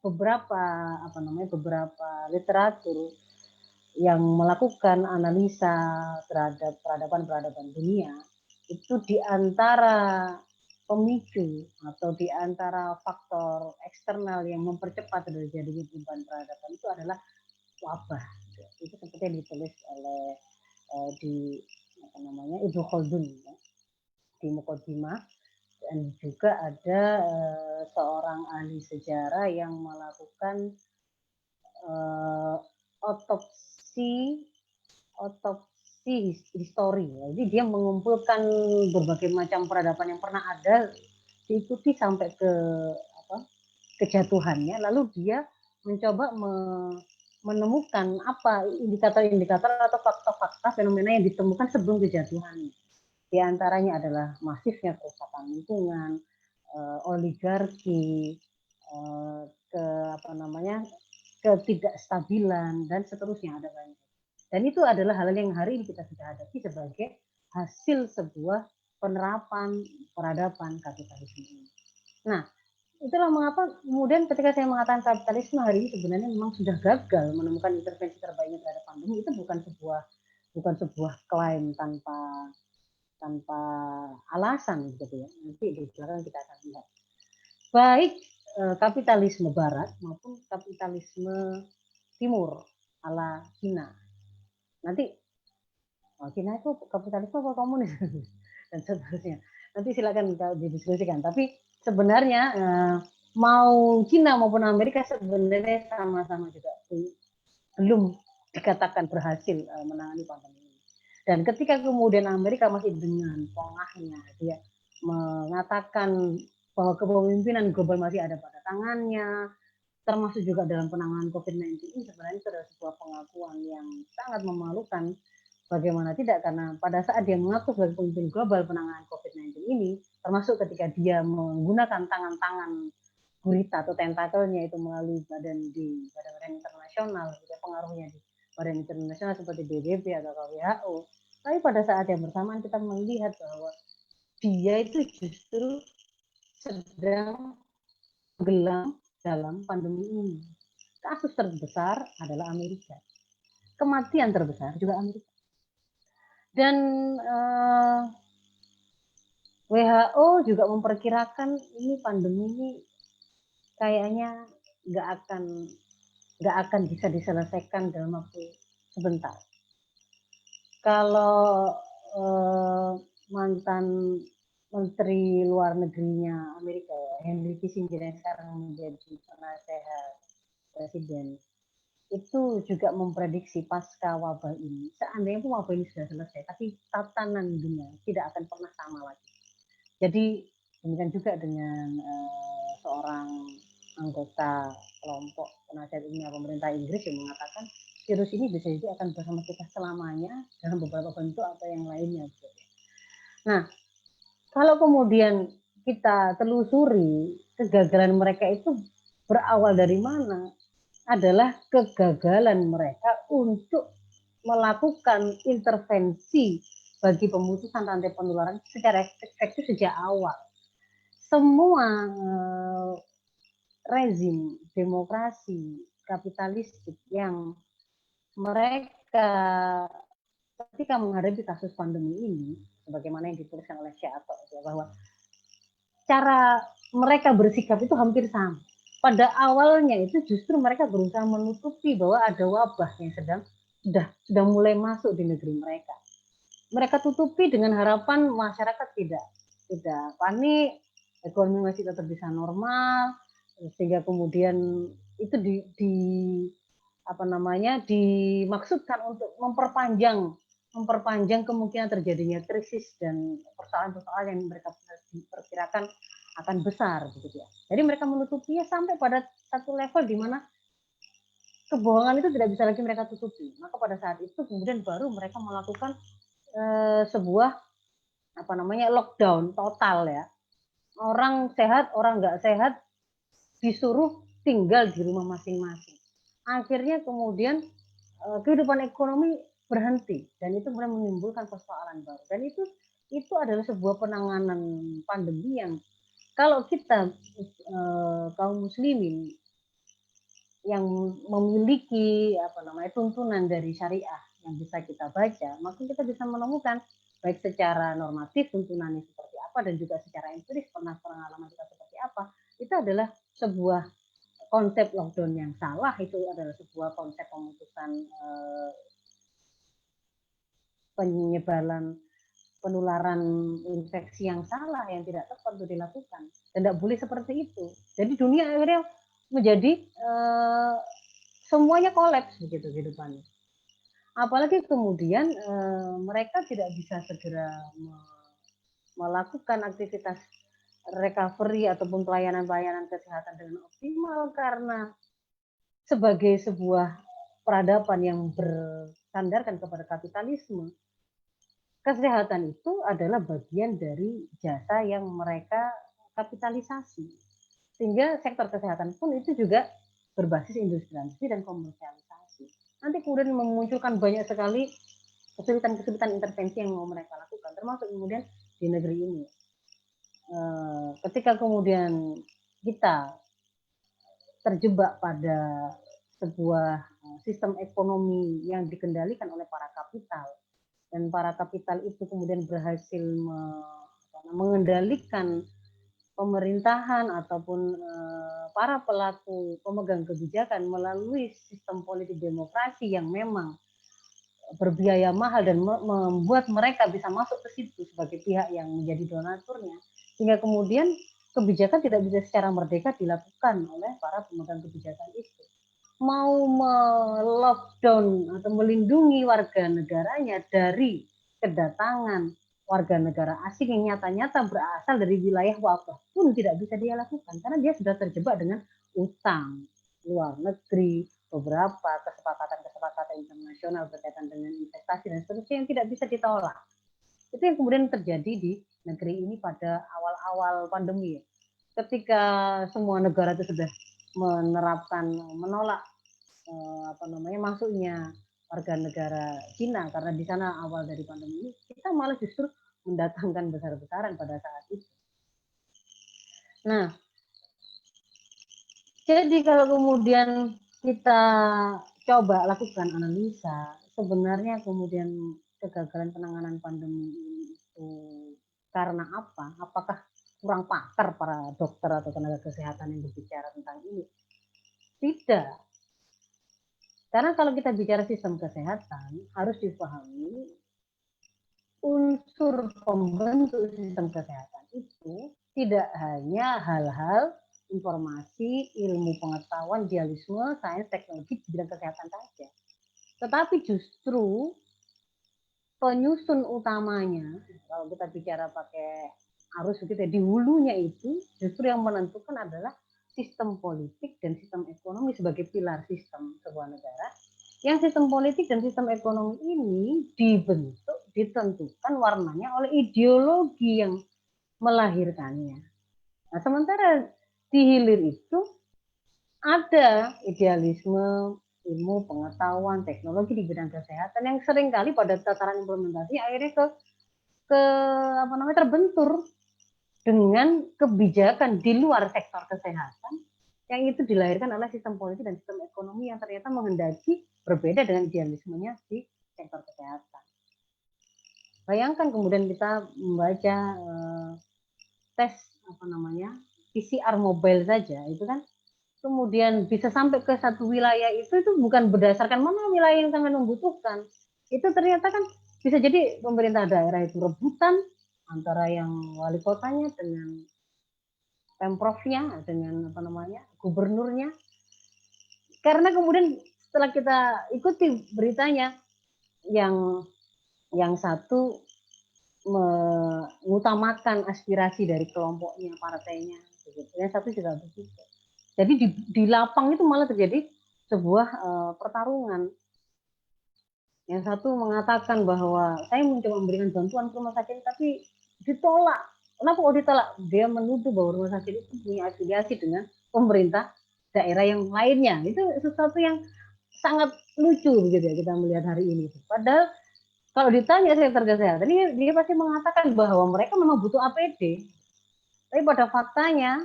beberapa literatur yang melakukan analisa terhadap peradaban dunia itu di antara pemicu atau di antara faktor eksternal yang mempercepat terjadinya perubahan peradaban itu adalah wabah. Itu seperti yang ditulis oleh Ibnu Khaldun di Muqaddimah, dan juga ada seorang ahli sejarah yang melakukan otopsi histori. Jadi dia mengumpulkan berbagai macam peradaban yang pernah ada, diikuti sampai ke kejatuhannya, lalu dia mencoba menemukan apa indikator-indikator atau fakta-fakta fenomena yang ditemukan sebelum kejatuhannya. Di antaranya adalah masifnya kerusakan lingkungan, oligarki, ketidakstabilan dan seterusnya, ada banyak. Dan itu adalah hal yang hari ini kita sudah hadapi sebagai hasil sebuah penerapan peradaban kapitalisme ini. Nah, itulah mengapa kemudian ketika saya mengatakan kapitalisme hari ini sebenarnya memang sudah gagal menemukan intervensi terbaiknya terhadap pandemi, itu bukan sebuah klaim tanpa alasan gitu ya. Nanti di belakang kita akan lihat. Baik kapitalisme barat maupun kapitalisme timur ala Cina. Nanti Cina itu kapitalisme apa komunis dan seterusnya. Nanti silakan kita didiskusikan. Tapi sebenarnya mau Cina maupun Amerika sebenarnya sama-sama juga belum dikatakan berhasil menangani pandemi ini. Dan ketika kemudian Amerika masih dengan pongahnya dia mengatakan bahwa kepemimpinan global masih ada pada tangannya, termasuk juga dalam penanganan COVID-19 ini, sebenarnya itu adalah sebuah pengakuan yang sangat memalukan. Bagaimana tidak, karena pada saat dia mengaku sebagai pemimpin global penanganan COVID-19 ini, termasuk ketika dia menggunakan tangan-tangan gurita atau tentakelnya itu melalui badan internasional, pengaruhnya di badan internasional seperti PBB atau WHO. Tapi pada saat yang bersamaan kita melihat bahwa dia itu justru sedang gelam dalam pandemi ini. Kasus terbesar adalah Amerika. Kematian terbesar juga Amerika. Dan WHO juga memperkirakan ini pandemi ini kayaknya nggak akan bisa diselesaikan dalam waktu sebentar. Kalau mantan Menteri Luar Negerinya Amerika, Henry Kissinger, yang sekarang menjadi penasehat presiden, itu juga memprediksi pasca wabah ini, seandainya pun wabah ini sudah selesai, tapi tatanan dunia tidak akan pernah sama lagi. Jadi demikian juga dengan seorang anggota kelompok penasihat ilmiah pemerintah Inggris yang mengatakan virus ini bisa jadi akan bersama kita selamanya dalam beberapa bentuk atau yang lainnya. Nah, kalau kemudian kita telusuri kegagalan mereka itu berawal dari mana? Adalah kegagalan mereka untuk melakukan intervensi bagi pemutusan rantai penularan secara efektif sejak awal. Semua rezim demokrasi kapitalistik yang mereka ketika menghadapi kasus pandemi ini, sebagaimana yang dituliskan oleh Syato, bahwa cara mereka bersikap itu hampir sama. Pada awalnya itu justru mereka berusaha menutupi bahwa ada wabah yang sudah mulai masuk di negeri mereka. Mereka tutupi dengan harapan masyarakat tidak panik, ekonomi masih tetap bisa normal, sehingga kemudian itu dimaksudkan untuk memperpanjang kemungkinan terjadinya krisis dan persoalan-persoalan yang mereka perkirakan akan besar begitu ya. Jadi mereka menutupinya sampai pada satu level di mana kebohongan itu tidak bisa lagi mereka tutupi. Maka pada saat itu kemudian baru mereka melakukan sebuah lockdown total ya. Orang sehat, orang nggak sehat disuruh tinggal di rumah masing-masing. Akhirnya kemudian kehidupan ekonomi berhenti dan itu kemudian menimbulkan persoalan baru. Dan itu adalah sebuah penanganan pandemi yang kalau kita kaum muslimin yang memiliki tuntunan dari syariah yang bisa kita baca, maka kita bisa menemukan baik secara normatif tuntunannya seperti apa dan juga secara empiris pengalaman kita seperti apa. Itu adalah sebuah konsep lockdown yang salah, itu adalah sebuah konsep pemutusan penyebaran penularan infeksi yang salah yang tidak tepat untuk dilakukan dan tidak boleh seperti itu. Jadi dunia akhirnya menjadi semuanya kolaps begitu kehidupannya. Apalagi kemudian mereka tidak bisa segera melakukan aktivitas recovery ataupun pelayanan kesehatan dengan optimal karena sebagai sebuah peradaban yang bersandarkan kepada kapitalisme, kesehatan itu adalah bagian dari jasa yang mereka kapitalisasi. Sehingga sektor kesehatan pun itu juga berbasis industrialisasi dan komersialisasi. Nanti kemudian memunculkan banyak sekali kesulitan-kesulitan intervensi yang mau mereka lakukan, termasuk kemudian di negeri ini. Ketika kemudian kita terjebak pada sebuah sistem ekonomi yang dikendalikan oleh para kapital, dan para kapital itu kemudian berhasil mengendalikan pemerintahan ataupun para pelaku pemegang kebijakan melalui sistem politik demokrasi yang memang berbiaya mahal dan membuat mereka bisa masuk ke situ sebagai pihak yang menjadi donaturnya, sehingga kemudian kebijakan tidak bisa secara merdeka dilakukan oleh para pemegang kebijakan itu. Mau melockdown atau melindungi warga negaranya dari kedatangan warga negara asing yang nyata-nyata berasal dari wilayah wabah pun tidak bisa dia lakukan karena dia sudah terjebak dengan utang luar negeri, beberapa kesepakatan internasional berkaitan dengan investasi dan seterusnya yang tidak bisa ditolak. Itu yang kemudian terjadi di negeri ini pada awal-awal pandemi. Ketika semua negara itu sudah menolak masuknya warga negara Cina karena di sana awal dari pandemi ini, kita malah justru mendatangkan besar-besaran pada saat itu. Nah, jadi kalau kemudian kita coba lakukan analisa, sebenarnya kemudian kegagalan penanganan pandemi itu karena apa? Apakah kurang pakar para dokter atau tenaga kesehatan yang berbicara tentang ini? Tidak. Karena kalau kita bicara sistem kesehatan, harus dipahami unsur pembentuk sistem kesehatan itu tidak hanya hal-hal informasi, ilmu pengetahuan, idealisme, sains, teknologi di bidang kesehatan saja. Tetapi justru penyusun utamanya, kalau kita bicara pakai arus begitu ya, di hulunya itu justru yang menentukan adalah sistem politik dan sistem ekonomi sebagai pilar sistem sebuah negara. Yang sistem politik dan sistem ekonomi ini dibentuk, ditentukan warnanya oleh ideologi yang melahirkannya. Nah, sementara di hilir itu ada idealisme, ilmu, pengetahuan, teknologi di bidang kesehatan yang seringkali pada tataran implementasi akhirnya ke terbentur dengan kebijakan di luar sektor kesehatan yang itu dilahirkan oleh sistem politik dan sistem ekonomi yang ternyata menghendaki berbeda dengan idealismenya di sektor kesehatan. Bayangkan kemudian kita membaca tes PCR mobile saja, itu kan kemudian bisa sampai ke satu wilayah itu bukan berdasarkan mana wilayah yang sangat membutuhkan. Itu ternyata kan bisa jadi pemerintah daerah itu rebutan antara yang wali kotanya dengan pemprovnya, dengan gubernurnya. Karena kemudian setelah kita ikuti beritanya, yang satu mengutamakan aspirasi dari kelompoknya, partainya, begitu. Yang satu juga begitu. Jadi di lapang itu malah terjadi sebuah pertarungan. Yang satu mengatakan bahwa saya mencoba memberikan bantuan ke rumah sakit, tapi ditolak. Kenapa kok ditolak? Dia menuduh bahwa rumah sakit itu punya afiliasi dengan pemerintah daerah yang lainnya. Itu sesuatu yang sangat lucu gitu ya kita melihat hari ini. Padahal kalau ditanya sektor kesehatan, dia pasti mengatakan bahwa mereka memang butuh APD. Tapi pada faktanya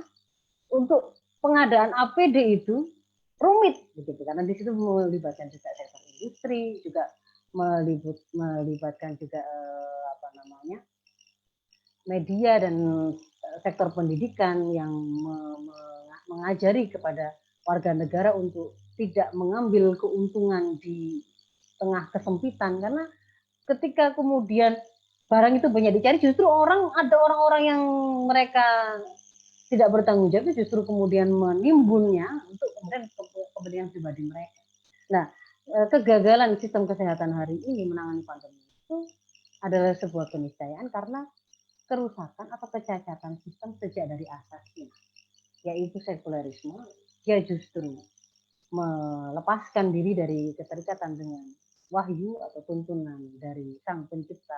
untuk pengadaan APD itu rumit, begitu karena di situ melibatkan juga sektor industri, juga melibatkan juga media dan sektor pendidikan yang mengajari kepada warga negara untuk tidak mengambil keuntungan di tengah kesempitan, karena ketika kemudian barang itu banyak dicari, justru ada orang-orang yang mereka tidak bertanggung jawab itu justru kemudian menimbunnya untuk kemudian kepentingan pribadi mereka. Nah, kegagalan sistem kesehatan hari ini menangani pandemi itu adalah sebuah keniscayaan karena kerusakan atau kecacatan sistem sejak dari asasnya, yaitu sekularisme. Dia justru melepaskan diri dari keterikatan dengan wahyu atau tuntunan dari Sang Pencipta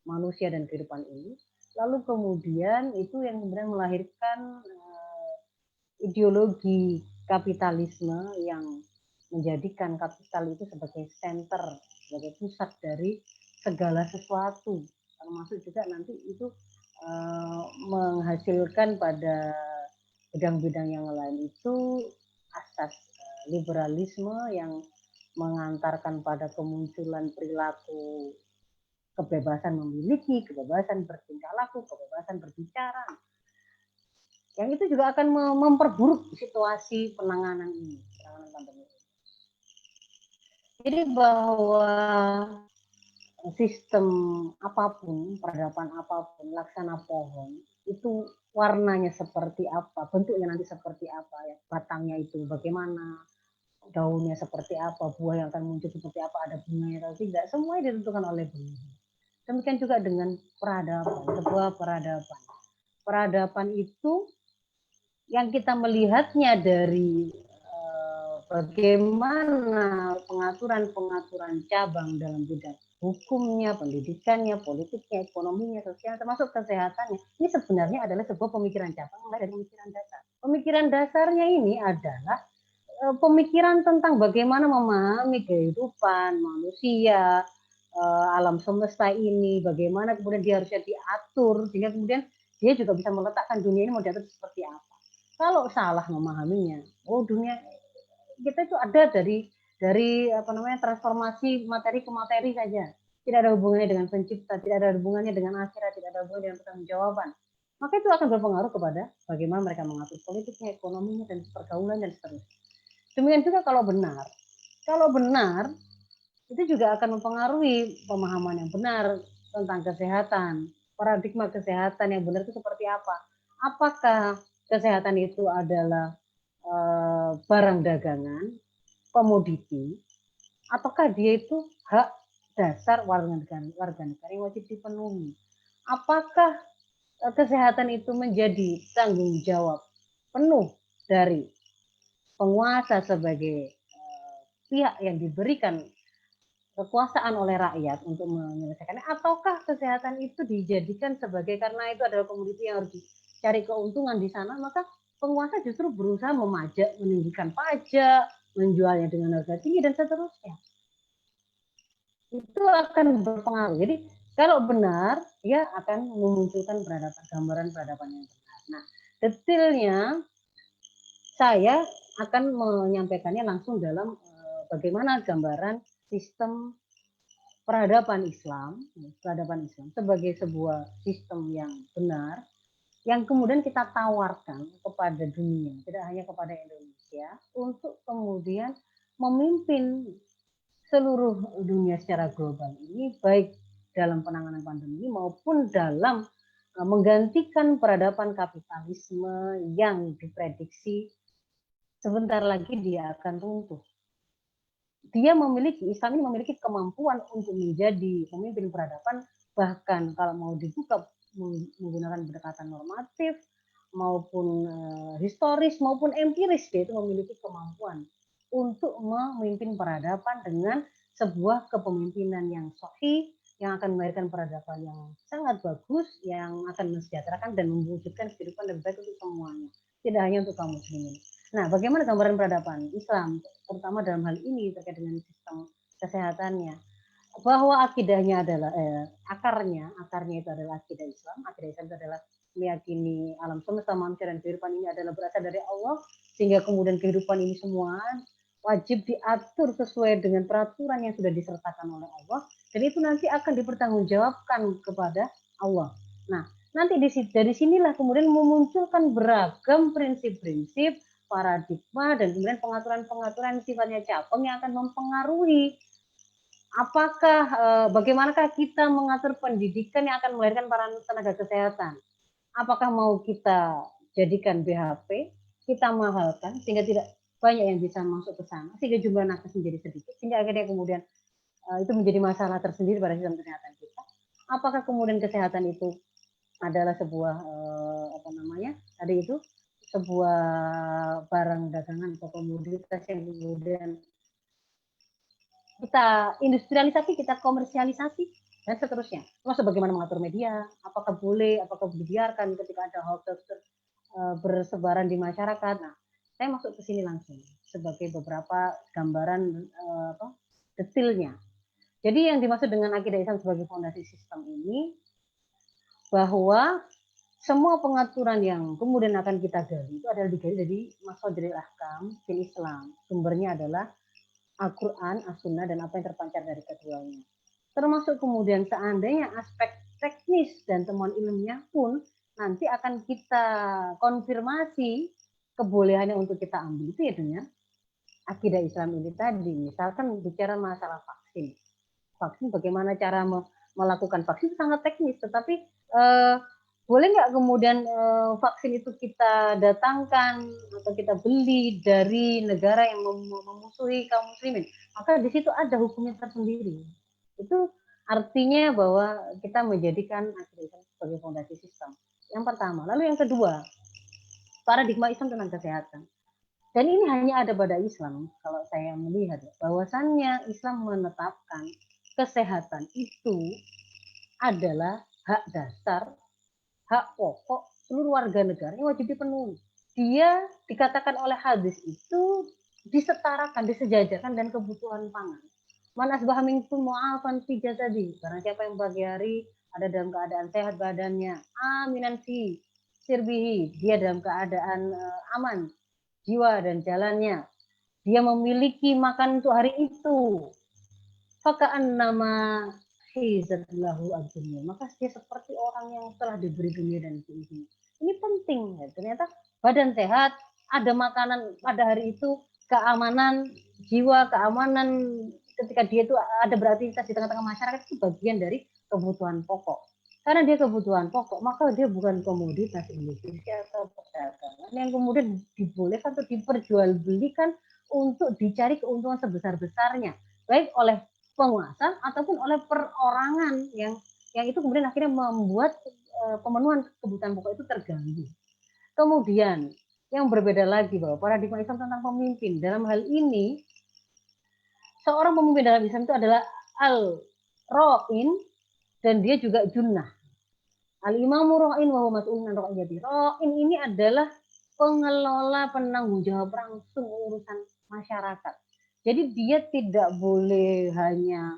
manusia dan kehidupan ini. Lalu kemudian itu yang kemudian melahirkan ideologi kapitalisme yang menjadikan kapital itu sebagai center, sebagai pusat dari segala sesuatu, termasuk juga nanti itu menghasilkan pada bidang-bidang yang lain itu asas liberalisme yang mengantarkan pada kemunculan perilaku kebebasan memiliki, kebebasan bertingkah laku, kebebasan berbicara. Yang itu juga akan memperburuk situasi penanganan ini, penanganan pandemi. Jadi bahwa sistem apapun, peradaban apapun, laksana pohon, itu warnanya seperti apa, bentuknya nanti seperti apa, ya, batangnya itu bagaimana, daunnya seperti apa, buah yang akan muncul seperti apa, ada bunganya atau tidak, semuanya ditentukan oleh bumi. Demikian juga dengan peradaban, sebuah peradaban. Peradaban itu yang kita melihatnya dari bagaimana pengaturan-pengaturan cabang dalam bidang hukumnya, pendidikannya, politiknya, ekonominya, sosial, termasuk kesehatannya. Ini sebenarnya adalah sebuah pemikiran cabang dari pemikiran dasar. Pemikiran dasarnya ini adalah pemikiran tentang bagaimana memahami kehidupan manusia, alam semesta ini, bagaimana kemudian dia harusnya diatur, sehingga kemudian dia juga bisa meletakkan dunia ini mau diatur seperti apa. Kalau salah memahaminya, dunia kita itu ada dari transformasi materi ke materi saja, tidak ada hubungannya dengan pencipta, tidak ada hubungannya dengan akhirat, tidak ada hubungannya dengan pertanggungjawaban. Maka itu akan berpengaruh kepada bagaimana mereka mengatur politiknya, ekonominya, dan pergaulan dan seterusnya. Demikian juga kalau benar itu juga akan mempengaruhi pemahaman yang benar tentang kesehatan, paradigma kesehatan yang benar itu seperti apa. Apakah kesehatan itu adalah barang dagangan, komoditi, ataukah dia itu hak dasar warga negara yang wajib dipenuhi? Apakah kesehatan itu menjadi tanggung jawab penuh dari penguasa sebagai pihak yang diberikan kekuasaan oleh rakyat untuk menyelesaikannya, ataukah kesehatan itu dijadikan sebagai, karena itu adalah komoditi yang harus dicari keuntungan di sana, maka penguasa justru berusaha memajak, meninggikan pajak, menjualnya dengan harga tinggi dan seterusnya. Itu akan berpengaruh. Jadi kalau benar, dia akan memunculkan gambaran peradaban yang benar. Nah, detailnya saya akan menyampaikannya langsung dalam bagaimana gambaran sistem peradaban Islam sebagai sebuah sistem yang benar, yang kemudian kita tawarkan kepada dunia, tidak hanya kepada Indonesia, untuk kemudian memimpin seluruh dunia secara global ini, baik dalam penanganan pandemi maupun dalam menggantikan peradaban kapitalisme yang diprediksi sebentar lagi dia akan runtuh. Islam ini memiliki kemampuan untuk menjadi pemimpin peradaban, bahkan kalau mau dibuka menggunakan pendekatan normatif maupun historis maupun empiris, dia itu memiliki kemampuan untuk memimpin peradaban dengan sebuah kepemimpinan yang sahih, yang akan melahirkan peradaban yang sangat bagus, yang akan mensejahterakan dan mewujudkan kehidupan lebih baik untuk semuanya, tidak hanya untuk kaum muslimin. Nah, bagaimana gambaran peradaban Islam, terutama dalam hal ini terkait dengan sistem kesehatannya, bahwa akidahnya adalah akarnya itu adalah akidah Islam. Akidah Islam itu adalah meyakini alam semesta, manusia dan kehidupan ini adalah berasal dari Allah, sehingga kemudian kehidupan ini semua wajib diatur sesuai dengan peraturan yang sudah disertakan oleh Allah, dan itu nanti akan dipertanggungjawabkan kepada Allah. Nah, nanti dari sinilah kemudian memunculkan beragam prinsip-prinsip, paradigma, dan kemudian pengaturan-pengaturan sifatnya cabang yang akan mempengaruhi apakah bagaimanakah kita mengatur pendidikan yang akan melahirkan para tenaga kesehatan. Apakah mau kita jadikan BHP, kita mahalkan sehingga tidak banyak yang bisa masuk ke sana, sehingga jumlah nakes menjadi sedikit, sehingga akhirnya kemudian itu menjadi masalah tersendiri pada sistem kesehatan kita. Apakah kemudian kesehatan itu adalah sebuah sebuah barang dagangan atau komoditas yang kemudian kita industrialisasi, kita komersialisasi, dan seterusnya. Termasuk bagaimana mengatur media, apakah boleh, apakah dibiarkan ketika ada hoax bersebaran di masyarakat. Nah, saya masuk ke sini langsung sebagai beberapa gambaran detailnya. Jadi yang dimaksud dengan akidah Islam sebagai fondasi sistem ini, bahwa semua pengaturan yang kemudian akan kita gali itu adalah digali dari Mashadiril Ahkam fil Islam. Sumbernya adalah Al-Quran, As-Sunnah, dan apa yang terpancar dari keduanya. Termasuk kemudian seandainya aspek teknis dan temuan ilmiah pun nanti akan kita konfirmasi kebolehannya untuk kita ambil itu ya dengan akidah Islam ini tadi. Misalkan bicara masalah vaksin. Vaksin, bagaimana cara melakukan vaksin sangat teknis, tetapi boleh nggak kemudian vaksin itu kita datangkan atau kita beli dari negara yang memusuhi kaum muslimin? Maka di situ ada hukumnya tersendiri. Itu artinya bahwa kita menjadikan akidah Islam sebagai fondasi sistem. Yang pertama. Lalu yang kedua, paradigma Islam tentang kesehatan. Dan ini hanya ada pada Islam, kalau saya melihat bahwasannya Islam menetapkan kesehatan itu adalah hak dasar, hak pokok seluruh warga negara yang wajib dipenuhi. Dia dikatakan oleh hadis itu disetarakan, disejajarkan dan kebutuhan pangan. Man asbaha minkum mu'afan fi jasadi, karena siapa yang pagi hari ada dalam keadaan sehat badannya, aminan fi sirbihi, dia dalam keadaan aman jiwa dan jalannya, dia memiliki makan untuk hari itu, faka'an nama hizatlahu ad-dunya, maka dia seperti orang yang telah diberi dunia dan diisi. Ini penting ya, ternyata badan sehat, ada makanan pada hari itu, keamanan jiwa, keamanan ketika dia itu ada beraktivitas di tengah-tengah masyarakat, itu bagian dari kebutuhan pokok. karena dia kebutuhan pokok, maka dia bukan komoditas industri atau perdagangan yang kemudian dibolehkan atau diperjualbelikan untuk dicari keuntungan sebesar-besarnya, baik oleh penguasa ataupun oleh perorangan yang itu kemudian akhirnya membuat pemenuhan kebutuhan pokok itu terganggu. Kemudian yang berbeda lagi bahwa paradigma Islam tentang pemimpin dalam hal ini, seorang pemimpin dalam Islam itu adalah al-ra'in dan dia juga junnah. Al-imamu ra'in wa huwa mas'ulun an ra'iyati. Ra'in ini adalah pengelola, penanggung jawab langsung urusan masyarakat. Jadi dia tidak boleh hanya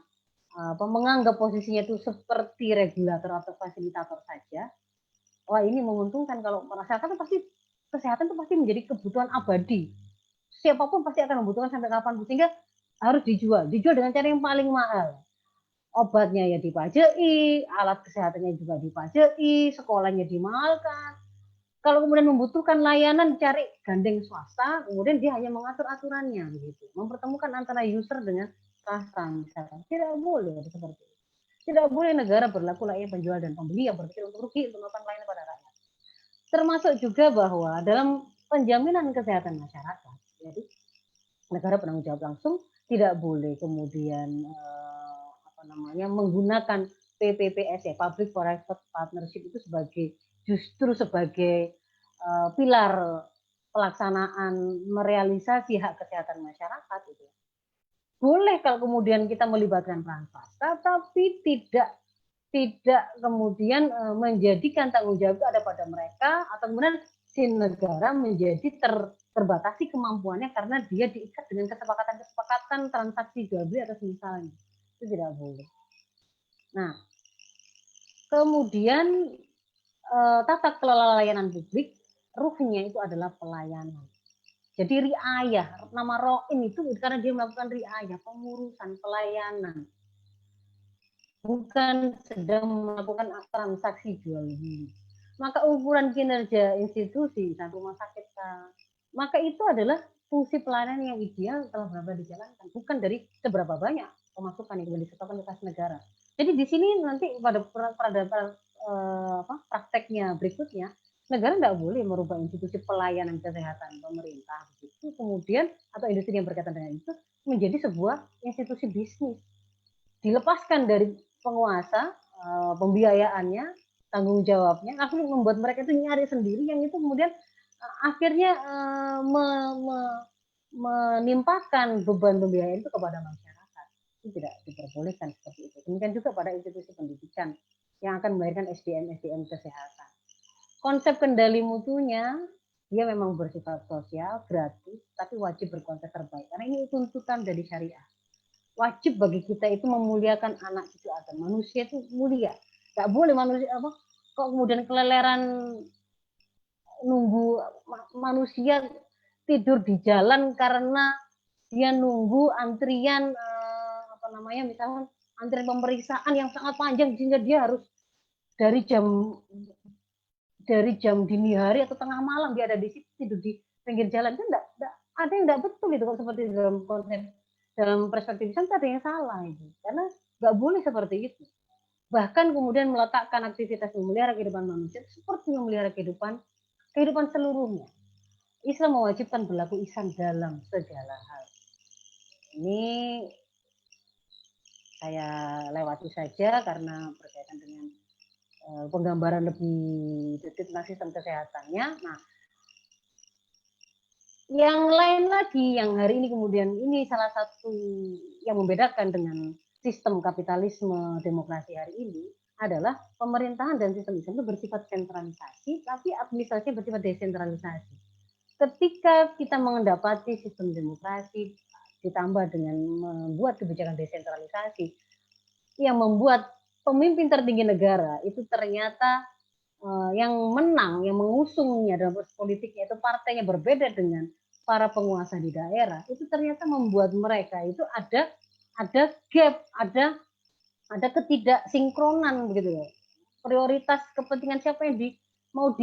menganggap posisinya itu seperti regulator atau fasilitator saja. Wah, ini menguntungkan kalau masyarakat itu pasti kesehatan itu pasti menjadi kebutuhan abadi. Siapapun pasti akan membutuhkan sampai kapan, sehingga harus dijual dengan cara yang paling mahal. Obatnya ya dipajai, alat kesehatannya juga dipajai, sekolahnya dimahalkan. Kalau kemudian membutuhkan layanan cari gandeng swasta, kemudian dia hanya mengatur aturannya begitu. Mempertemukan antara user dengan swasta misalkan. Tidak boleh seperti itu. Tidak boleh negara berlaku layaknya penjual dan pembeli yang berpikir untuk rugi untuk melakukan pelayanan pada rakyat. Termasuk juga bahwa dalam penjaminan kesehatan masyarakat, jadi negara penanggung jawab langsung tidak boleh kemudian menggunakan PPPS ya, Public Private Partnership itu justru sebagai pilar pelaksanaan merealisasi hak kesehatan masyarakat itu. Boleh kalau kemudian kita melibatkan peran swasta, tapi tidak kemudian menjadikan tanggung jawab itu ada pada mereka, atau kemudian si negara menjadi terbatasi kemampuannya karena dia diikat dengan kesepakatan transaksi jual beli atau misalnya. Itu tidak boleh. Nah, kemudian tata kelola layanan publik, ruhnya itu adalah pelayanan. Jadi riayah, nama ro'in itu karena dia melakukan riayah, pengurusan, pelayanan. Bukan sedang melakukan transaksi jual beli. Maka ukuran kinerja institusi, misalnya rumah sakit, maka itu adalah fungsi pelayanan yang ideal telah berapa dijalankan, bukan dari seberapa banyak pemasukan yang disetorkan ke kas negara. Jadi di sini nanti pada prakteknya berikutnya, negara tidak boleh merubah institusi pelayanan kesehatan pemerintah begitu, kemudian atau industri yang berkaitan dengan itu menjadi sebuah institusi bisnis, dilepaskan dari penguasa, pembiayaannya, tanggung jawabnya, akhirnya membuat mereka itu nyari sendiri, yang itu kemudian akhirnya menimpakan beban pembiayaan itu kepada masyarakat. Itu tidak diperbolehkan seperti itu. Demikian juga pada institusi pendidikan yang akan melahirkan SDM kesehatan. Konsep kendali mutunya, dia memang bersifat sosial, gratis, tapi wajib berkonsep terbaik. Karena ini tuntutan dari syariah. Wajib bagi kita itu memuliakan anak cucu Adam. Manusia itu mulia. Tidak boleh manusia kok kemudian keleleran nunggu manusia tidur di jalan karena dia nunggu antrian misalnya antrian pemeriksaan yang sangat panjang sehingga dia harus dari jam dini hari atau tengah malam dia ada di situ tidur di pinggir jalan. Itu enggak ada yang enggak betul itu kalau seperti dalam perspektif Islam ada yang salah itu. Karena enggak boleh seperti itu. Bahkan kemudian meletakkan aktivitas memelihara kehidupan manusia seperti memelihara kehidupan seluruhnya. Islam mewajibkan berlaku ihsan dalam segala hal. Ini saya lewati saja karena berkaitan dengan penggambaran lebih detail tentang sistem kesehatannya. Nah, yang lain lagi yang hari ini kemudian ini salah satu yang membedakan dengan sistem kapitalisme demokrasi hari ini adalah pemerintahan dan sistem Islam itu bersifat sentralisasi, tapi administrasinya bersifat desentralisasi. Ketika kita mendapati sistem demokrasi ditambah dengan membuat kebijakan desentralisasi yang membuat pemimpin tertinggi negara itu ternyata yang menang, yang mengusungnya dalam proses politiknya itu partainya berbeda dengan para penguasa di daerah, itu ternyata membuat mereka itu ada gap, ada ketidaksinkronan begitu ya. Prioritas kepentingan siapa yang mau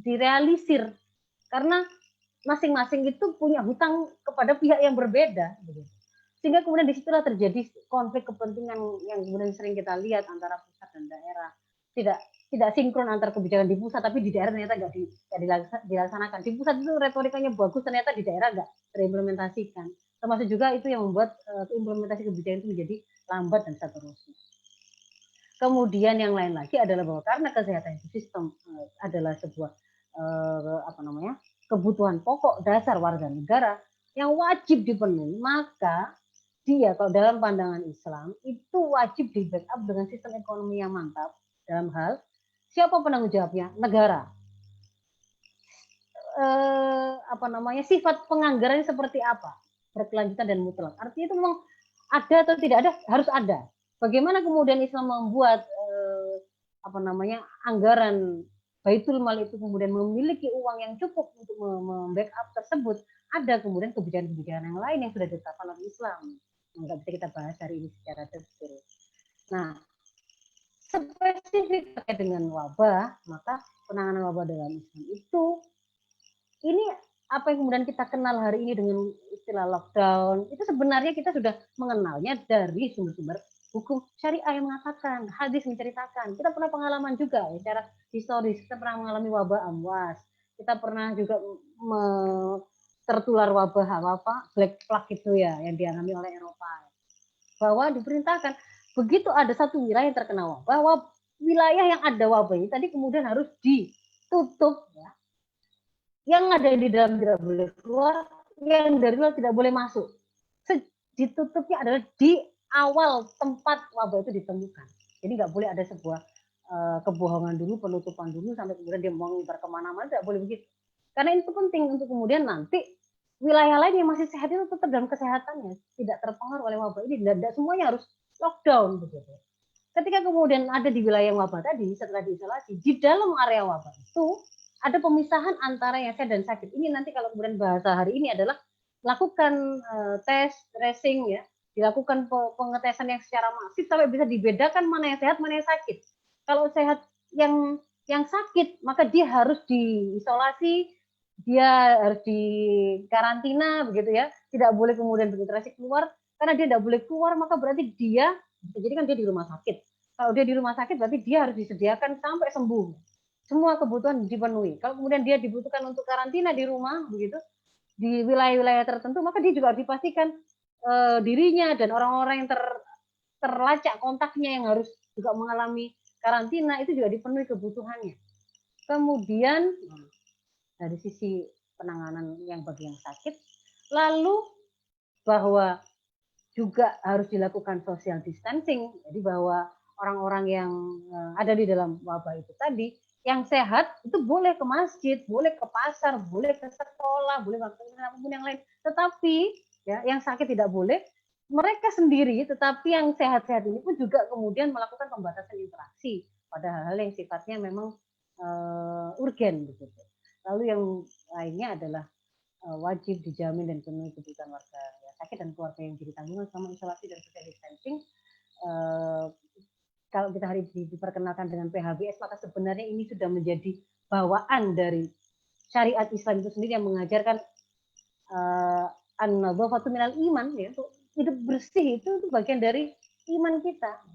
direalisir, karena masing-masing itu punya hutang kepada pihak yang berbeda begitu. Sehingga kemudian disitulah terjadi konflik kepentingan yang kemudian sering kita lihat antara pusat dan daerah. tidak tidak sinkron antar kebijakan di pusat, tapi di daerah ternyata nggak dilaksanakan. Di pusat itu retorikanya bagus, ternyata di daerah nggak terimplementasikan. Termasuk juga itu yang membuat implementasi kebijakan itu menjadi lambat dan seterusnya. Kemudian yang lain lagi adalah bahwa karena kesehatan itu sistem adalah sebuah kebutuhan pokok dasar warga negara yang wajib dipenuhi, maka dia kalau dalam pandangan Islam itu wajib di backup dengan sistem ekonomi yang mantap. Dalam hal siapa penanggung jawabnya? Negara. Sifat penganggaran seperti apa? Berkelanjutan dan mutlak. Artinya itu memang ada atau tidak ada, harus ada. Bagaimana kemudian Islam membuat anggaran Baitul Mal itu kemudian memiliki uang yang cukup untuk membackup tersebut? Ada kemudian kebijakan-kebijakan yang lain yang sudah ditetapkan oleh Islam. Nggak bisa kita bahas hari ini secara detail. Nah, spesifik terkait dengan wabah, maka penanganan wabah dalam Islam itu, ini apa yang kemudian kita kenal hari ini dengan istilah lockdown, itu sebenarnya kita sudah mengenalnya dari sumber-sumber hukum syariah yang mengatakan, hadis menceritakan. Kita pernah pengalaman juga ya, secara historis, kita pernah mengalami wabah Amwas, kita pernah juga tertular wabah Black Plague itu ya, yang dialami oleh Eropa. Bahwa diperintahkan, begitu ada satu wilayah yang terkena wabah, wilayah yang ada wabah ini tadi kemudian harus ditutup ya. Yang ada di dalam tidak boleh keluar, yang dari luar tidak boleh masuk. Ditutupnya adalah di awal tempat wabah itu ditemukan. Jadi nggak boleh ada sebuah kebohongan dulu, penutupan dulu, sampai kemudian dia mau menyebar kemana-mana, tidak boleh begitu. Karena itu penting untuk kemudian nanti wilayah lain yang masih sehat itu tetap dalam kesehatannya, tidak terpengaruh oleh wabah ini. Tidak semuanya harus lockdown begitu. Ketika kemudian ada di wilayah yang wabah tadi, setelah diisolasi, di dalam area wabah itu ada pemisahan antara yang sehat dan sakit. Ini nanti kalau kemudian bahasa hari ini adalah lakukan tes, tracing ya, dilakukan pengetesan yang secara masif sampai bisa dibedakan mana yang sehat, mana yang sakit. Kalau sehat yang sakit, maka dia harus diisolasi, dia harus dikarantina begitu ya, tidak boleh kemudian berinteraksi keluar, karena dia tidak boleh keluar maka berarti dia, jadi kan dia di rumah sakit. Kalau dia di rumah sakit berarti dia harus disediakan sampai sembuh. Semua kebutuhan dipenuhi. Kalau kemudian dia dibutuhkan untuk karantina di rumah begitu, di wilayah-wilayah tertentu, maka dia juga harus dipastikan dirinya dan orang-orang yang terlacak kontaknya yang harus juga mengalami karantina itu juga dipenuhi kebutuhannya. Kemudian dari sisi penanganan yang bagi yang sakit, lalu bahwa juga harus dilakukan social distancing, jadi bahwa orang-orang yang ada di dalam wabah itu tadi, yang sehat itu boleh ke masjid, boleh ke pasar, boleh ke sekolah, boleh melakukan apapun yang lain. Tetapi ya, yang sakit tidak boleh. Mereka sendiri, tetapi yang sehat-sehat ini pun juga kemudian melakukan pembatasan interaksi pada hal-hal yang sifatnya memang urgen begitu. Lalu yang lainnya adalah wajib dijamin dan penuhi kebutuhan warga ya, sakit dan keluarga yang jadi tanggungan selama isolasi dan social distancing. Kalau kita hari ini diperkenalkan dengan PHBS, maka sebenarnya ini sudah menjadi bawaan dari syariat Islam itu sendiri yang mengajarkan an-nadhafatu minal iman, ya, untuk hidup bersih itu bagian dari iman kita.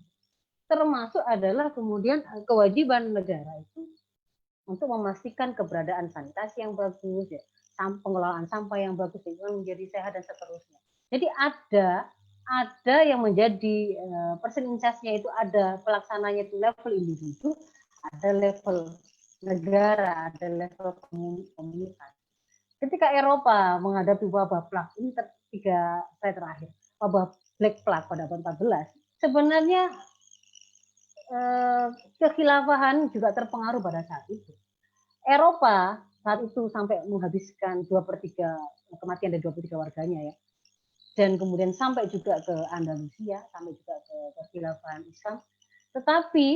Termasuk adalah kemudian kewajiban negara itu untuk memastikan keberadaan sanitasi yang bagus, ya, pengelolaan sampah yang bagus, lingkungan menjadi sehat dan seterusnya. Jadi ada yang menjadi persentase-nya itu, ada pelaksananya itu level individu, ada level negara, ada level komunitas. Ketika Eropa menghadapi wabah plague, ini 3 slide terakhir, wabah Black Plague pada abad 14, sebenarnya kekhilafahan juga terpengaruh pada saat itu. Eropa saat itu sampai menghabiskan 2/3 kematian dari 2/3 warganya ya. Dan kemudian sampai juga ke Andalusia, sampai juga ke kekhilafahan Islam. Tetapi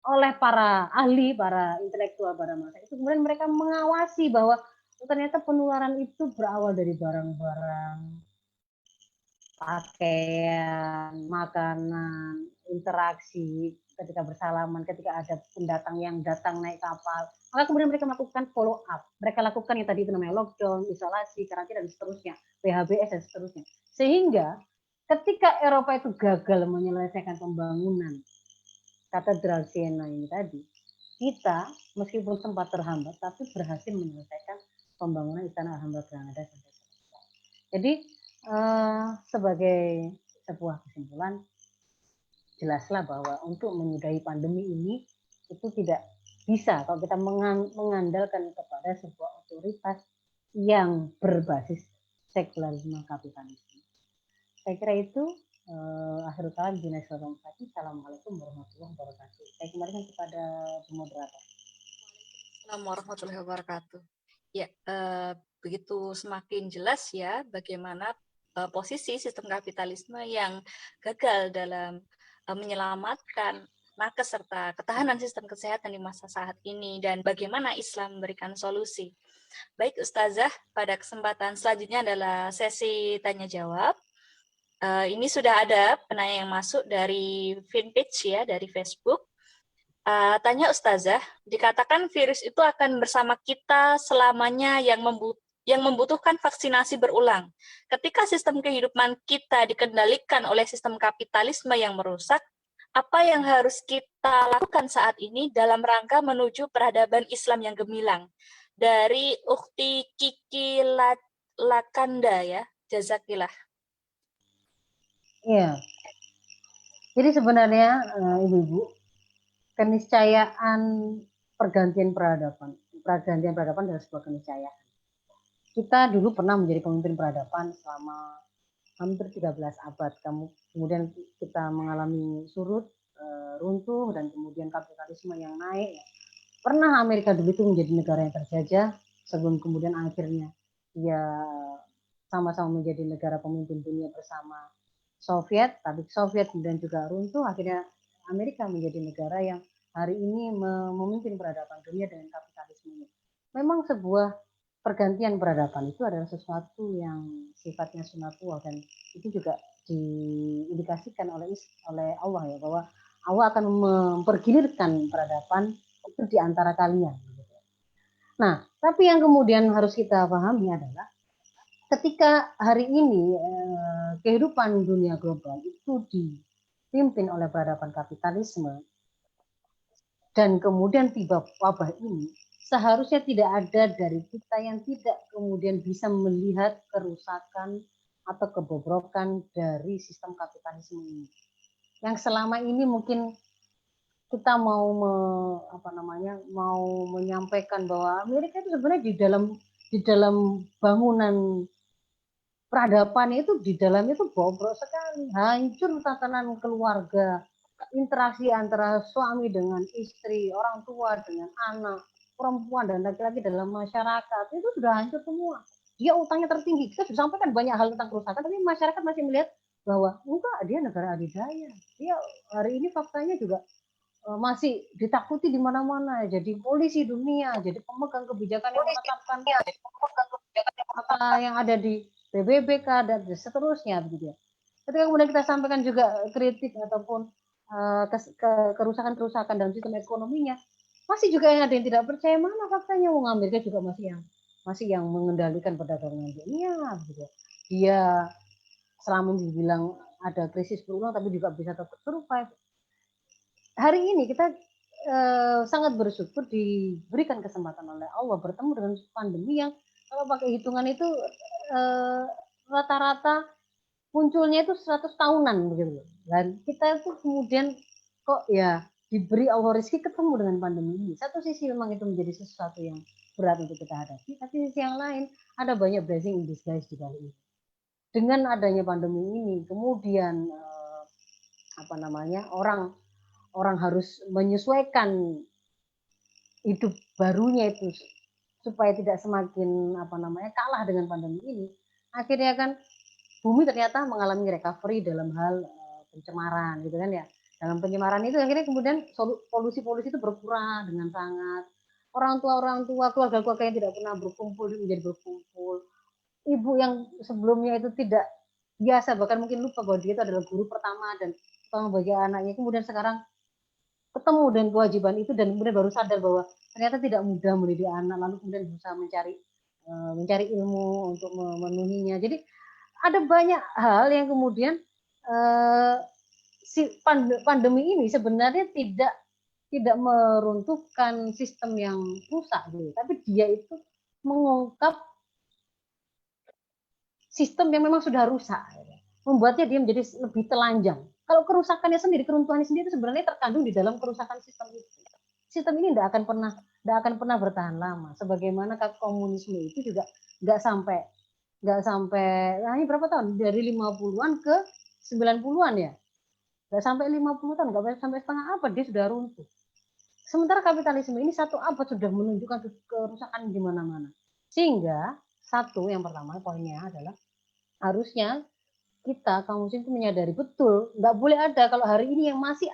oleh para ahli, para intelektual, para masa itu kemudian mereka mengawasi bahwa ternyata penularan itu berawal dari barang-barang, pakaian, makanan, interaksi, ketika bersalaman, ketika ada pendatang yang datang naik kapal. Maka kemudian mereka melakukan follow up. Mereka lakukan yang tadi itu namanya lockdown, isolasi, karantina, dan seterusnya. PHBS, dan seterusnya. Sehingga ketika Eropa itu gagal menyelesaikan pembangunan Katedral Siena ini tadi, kita meskipun sempat terhambat tapi berhasil menyelesaikan pembangunan Istana Alhambra Granada sampai selesai. Jadi sebagai sebuah kesimpulan, jelaslah bahwa untuk menyudahi pandemi ini itu tidak bisa kalau kita mengandalkan kepada sebuah otoritas yang berbasis sekularisme kapitalisme. Saya kira itu akhirul kalam. Assalamualaikum warahmatullahi wabarakatuh. Saya kembalikan kepada moderator. Assalamualaikum warahmatullahi wabarakatuh. Ya, begitu semakin jelas ya bagaimana posisi sistem kapitalisme yang gagal dalam menyelamatkan nakes serta ketahanan sistem kesehatan di masa saat ini dan bagaimana Islam memberikan solusi. Baik Ustazah, pada kesempatan selanjutnya adalah sesi tanya jawab. Ini sudah ada penanya yang masuk dari fanpage ya, dari Facebook. Tanya Ustazah, dikatakan virus itu akan bersama kita selamanya yang membutuhkan vaksinasi berulang. Ketika sistem kehidupan kita dikendalikan oleh sistem kapitalisme yang merusak, apa yang harus kita lakukan saat ini dalam rangka menuju peradaban Islam yang gemilang? Dari Ukti Kiki Lakanda ya, jazakillah. Iya. Jadi sebenarnya Ibu-ibu, keniscayaan pergantian peradaban adalah sebuah keniscayaan. Kita dulu pernah menjadi pemimpin peradaban selama hampir 13 abad. Kemudian kita mengalami surut, runtuh, dan kemudian kapitalisme yang naik. Pernah Amerika dulu itu menjadi negara yang terjajah, sebelum kemudian akhirnya dia sama-sama menjadi negara pemimpin dunia bersama Soviet, tapi Soviet kemudian juga runtuh, akhirnya Amerika menjadi negara yang hari ini memimpin peradaban dunia dengan kapitalismenya. Memang sebuah pergantian peradaban itu adalah sesuatu yang sifatnya sunatullah, dan itu juga diindikasikan oleh Allah ya, bahwa Allah akan mempergilirkan peradaban itu di antara kalian. Nah, tapi yang kemudian harus kita pahami adalah ketika hari ini kehidupan dunia global itu dipimpin oleh peradaban kapitalisme dan kemudian tiba wabah ini, seharusnya tidak ada dari kita yang tidak kemudian bisa melihat kerusakan atau kebobrokan dari sistem kapitalisme ini. Yang selama ini mungkin kita mau menyampaikan bahwa Amerika itu sebenarnya di dalam bangunan peradaban itu, di dalamnya itu bobrok sekali, hancur tatanan keluarga, interaksi antara suami dengan istri, orang tua dengan anak, perempuan dan laki-laki dalam masyarakat itu sudah hancur semua. Dia utangnya tertinggi. Kita sudah sampaikan banyak hal tentang kerusakan, tapi masyarakat masih melihat bahwa enggak, dia negara adidaya. Dia hari ini faktanya juga masih ditakuti di mana-mana, jadi polisi dunia, jadi pemegang kebijakan yang menetapkan apa yang ada di PBBK dan seterusnya begitu ya. Ketika kemudian kita sampaikan juga kritik ataupun kerusakan-kerusakan dalam sistem ekonominya, masih juga yang ada yang tidak percaya. Mana faktanya? Wong Amerika juga masih yang mengendalikan perdagangan dunia begitu ya. Dia selama dibilang ada krisis berulang tapi juga bisa tetap survive. Hari ini kita sangat bersyukur diberikan kesempatan oleh Allah bertemu dengan pandemi yang kalau pakai hitungan itu rata-rata munculnya itu 100 tahunan begitu. Dan kita itu kemudian kok ya diberi Allah rezeki ketemu dengan pandemi ini. Satu sisi memang itu menjadi sesuatu yang berat untuk kita hadapi, tapi sisi yang lain ada banyak blessing in disguise di balik ini. Dengan adanya pandemi ini, kemudian orang harus menyesuaikan hidup barunya itu supaya tidak semakin kalah dengan pandemi ini. Akhirnya kan bumi ternyata mengalami recovery dalam hal pencemaran gitu kan ya. Dalam pencemaran itu akhirnya kemudian polusi-polusi itu berkurang dengan sangat. Orang tua, keluarga-keluarga yang tidak pernah berkumpul menjadi berkumpul. Ibu yang sebelumnya itu tidak biasa, bahkan mungkin lupa bahwa dia itu adalah guru pertama dan tolong bagi anaknya, kemudian sekarang ketemu dengan kewajiban itu dan kemudian baru sadar bahwa ternyata tidak mudah mendidik anak, lalu kemudian berusaha mencari ilmu untuk memenuhinya. Jadi ada banyak hal yang kemudian pandemi ini sebenarnya tidak meruntuhkan sistem yang rusak gitu, tapi dia itu mengungkap sistem yang memang sudah rusak, membuatnya dia menjadi lebih telanjang. Kalau kerusakannya sendiri, keruntuhannya sendiri itu sebenarnya terkandung di dalam kerusakan sistem itu. Sistem ini tidak akan pernah bertahan lama. Sebagaimana komunisme itu juga nggak sampai nah ini berapa tahun, dari 50-an ke 90-an ya, nggak sampai 50 tahun, nggak sampai setengah abad dia sudah runtuh. Sementara kapitalisme ini 1 abad sudah menunjukkan kerusakan di mana-mana. Sehingga yang pertama poinnya adalah harusnya kita kaum muslim itu menyadari betul, nggak boleh ada kalau hari ini yang masih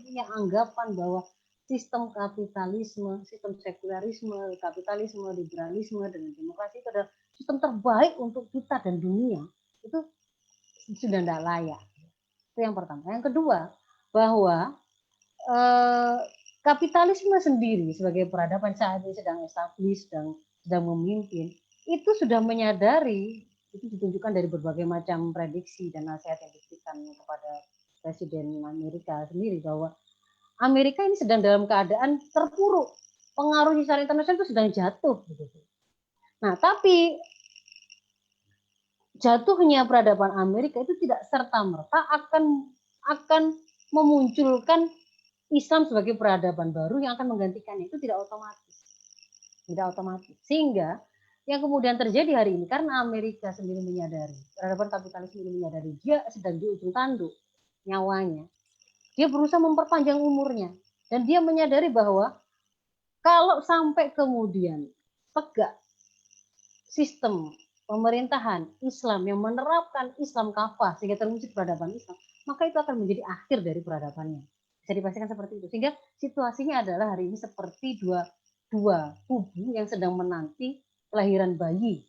punya anggapan bahwa sistem kapitalisme, sistem sekularisme, kapitalisme, liberalisme, dan demokrasi itu adalah sistem terbaik untuk kita dan dunia, itu sudah tidak layak. Itu yang pertama. Yang kedua, bahwa kapitalisme sendiri sebagai peradaban saat ini sedang establis, sedang memimpin, itu sudah menyadari, itu ditunjukkan dari berbagai macam prediksi dan nasihat yang diberikan kepada Presiden Amerika sendiri, bahwa Amerika ini sedang dalam keadaan terpuruk, pengaruh secara internasional itu sedang jatuh. Nah, tapi jatuhnya peradaban Amerika itu tidak serta-merta akan memunculkan Islam sebagai peradaban baru yang akan menggantikannya, itu tidak otomatis. Sehingga yang kemudian terjadi hari ini, karena Amerika sendiri menyadari, peradaban kapitalis ini menyadari dia sedang di ujung tanduk nyawanya, dia berusaha memperpanjang umurnya, dan dia menyadari bahwa kalau sampai kemudian tegak sistem pemerintahan Islam yang menerapkan Islam kafah sehingga terwujud peradaban Islam, maka itu akan menjadi akhir dari peradabannya. Bisa dipastikan seperti itu. Sehingga situasinya adalah hari ini seperti dua kubu yang sedang menanti kelahiran bayi